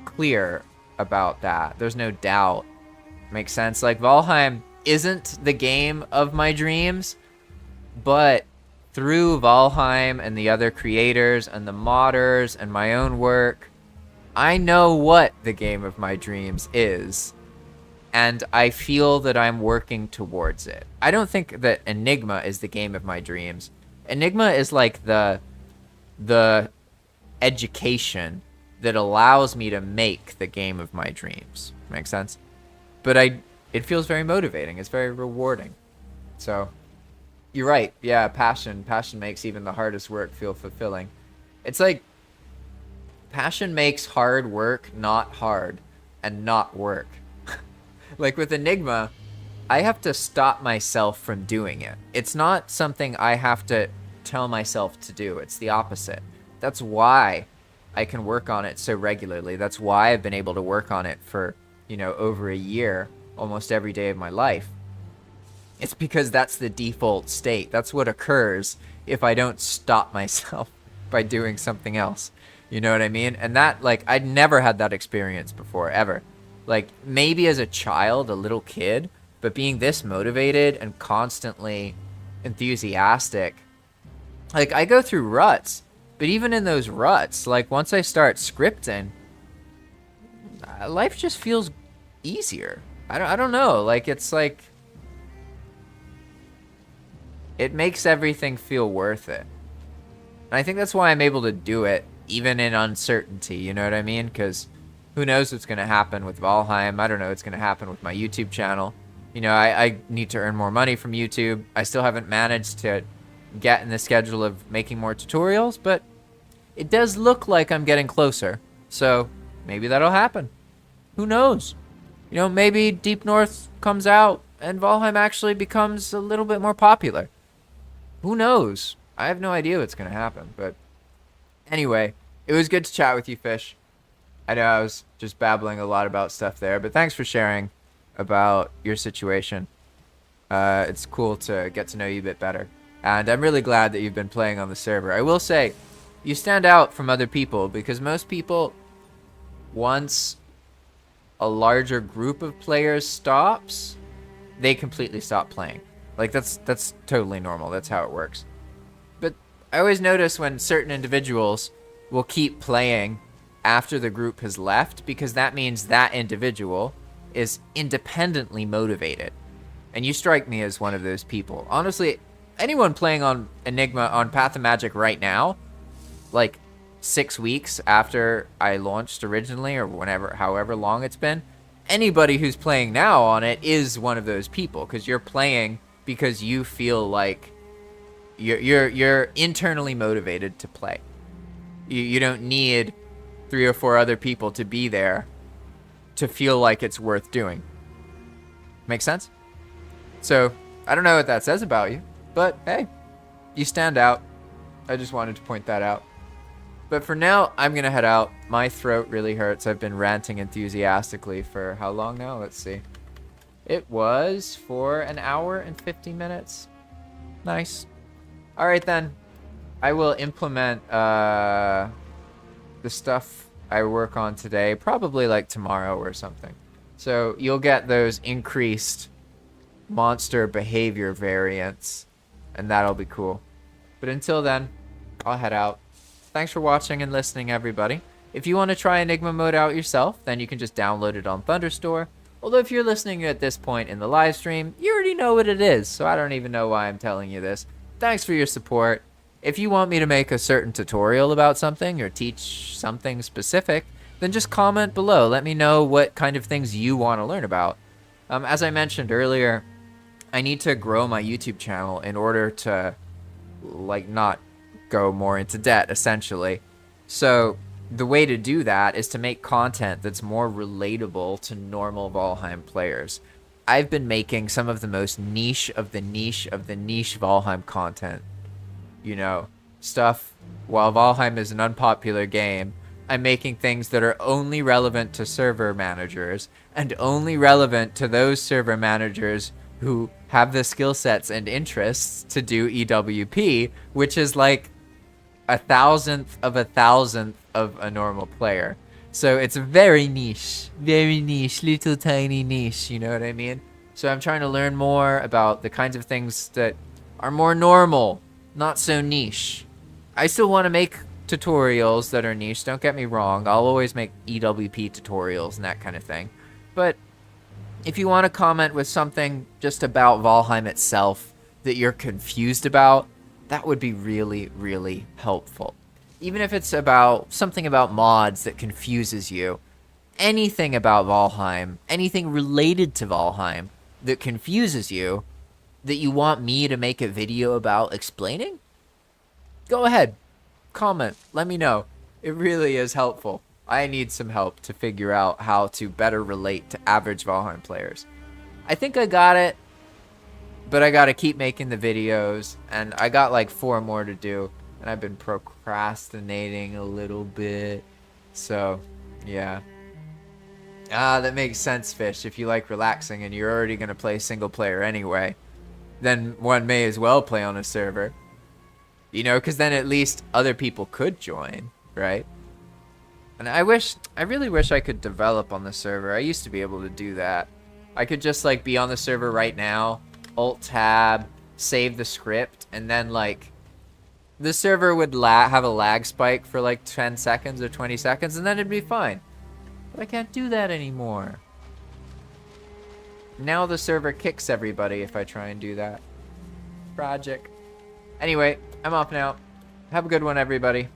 clear about that. There's no doubt Makes sense. Like, Valheim isn't the game of my dreams, but through Valheim and the other creators and the modders and my own work, I know what the game of my dreams is, and I feel that I'm working towards it. I don't think that Enigma is the game of my dreams. Enigma is like the education that allows me to make the game of my dreams. Make sense? But it feels very motivating. It's very rewarding. So, you're right. Yeah, passion makes even the hardest work feel fulfilling. It's like passion makes hard work not hard and not work. Like with Enigma, I have to stop myself from doing it. It's not something I have to tell myself to do. It's the opposite. That's why I can work on it so regularly. That's why I've been able to work on it for, over a year, almost every day of my life. It's because that's the default state. That's what occurs if I don't stop myself by doing something else. You know what I mean? And that, I'd never had that experience before, ever. Maybe as a child, a little kid, but being this motivated and constantly enthusiastic, I go through ruts, but even in those ruts, once I start scripting, life just feels easier. I don't know. It makes everything feel worth it. And I think that's why I'm able to do it, even in uncertainty, you know what I mean? Because who knows what's going to happen with Valheim. I don't know what's going to happen with my YouTube channel. I need to earn more money from YouTube. I still haven't managed to get in the schedule of making more tutorials, but it does look like I'm getting closer. So maybe that'll happen. Who knows? Maybe Deep North comes out and Valheim actually becomes a little bit more popular. Who knows? I have no idea what's going to happen, but anyway, it was good to chat with you, Fish. I know I was just babbling a lot about stuff there, but thanks for sharing about your situation. It's cool to get to know you a bit better. And I'm really glad that you've been playing on the server. I will say, you stand out from other people because most people, once a larger group of players stops, they completely stop playing. That's totally normal. That's how it works. But I always notice when certain individuals will keep playing after the group has left, because that means that individual is independently motivated. And you strike me as one of those people. Honestly, anyone playing on Enigma on Path of Magic right now, 6 weeks after I launched originally, or however long it's been, anybody who's playing now on it is one of those people, because you're playing because you feel like you're internally motivated to play. You don't need 3 or 4 other people to be there to feel like it's worth doing. Make sense? So, I don't know what that says about you, but hey, you stand out. I just wanted to point that out. But for now, I'm going to head out. My throat really hurts. I've been ranting enthusiastically for how long now? Let's see. It was for an hour and 50 minutes. Nice. All right, then. I will implement the stuff I work on today, probably tomorrow or something. So you'll get those increased monster behavior variants, and that'll be cool. But until then, I'll head out. Thanks for watching and listening, everybody. If you want to try Enigma Mode out yourself, then you can just download it on Thunderstore. Although if you're listening at this point in the live stream, you already know what it is, so I don't even know why I'm telling you this. Thanks for your support. If you want me to make a certain tutorial about something or teach something specific, then just comment below. Let me know what kind of things you want to learn about. As I mentioned earlier, I need to grow my YouTube channel in order to, not go more into debt, essentially. So the way to do that is to make content that's more relatable to normal Valheim players. I've been making some of the most niche of the niche of the niche Valheim content. Stuff, while Valheim is an unpopular game, I'm making things that are only relevant to server managers, and only relevant to those server managers who have the skill sets and interests to do EWP, which is 1,000th of a 1,000th of a normal player. So it's very niche, little tiny niche, you know what I mean? So I'm trying to learn more about the kinds of things that are more normal, not so niche. I still want to make tutorials that are niche, don't get me wrong. I'll always make EWP tutorials and that kind of thing. But if you want to comment with something just about Valheim itself that you're confused about, that would be really, really helpful. Even if it's about something about mods that confuses you, anything about Valheim, anything related to Valheim that confuses you, that you want me to make a video about explaining, go ahead, comment, let me know. It really is helpful. I need some help to figure out how to better relate to average Valheim players. I think I got it, but I gotta keep making the videos, and I got like 4 more to do. And I've been procrastinating a little bit. So, yeah. That makes sense, Fish. If you like relaxing and you're already going to play single player anyway, then one may as well play on a server. You know, because then at least other people could join, right? And I really wish I could develop on the server. I used to be able to do that. I could just, like, be on the server right now, Alt-Tab, save the script, and then, like, the server would have a lag spike for like 10 seconds or 20 seconds, and then it'd be fine. But I can't do that anymore. Now the server kicks everybody if I try and do that. Tragic. Anyway, I'm off now. Have a good one, everybody.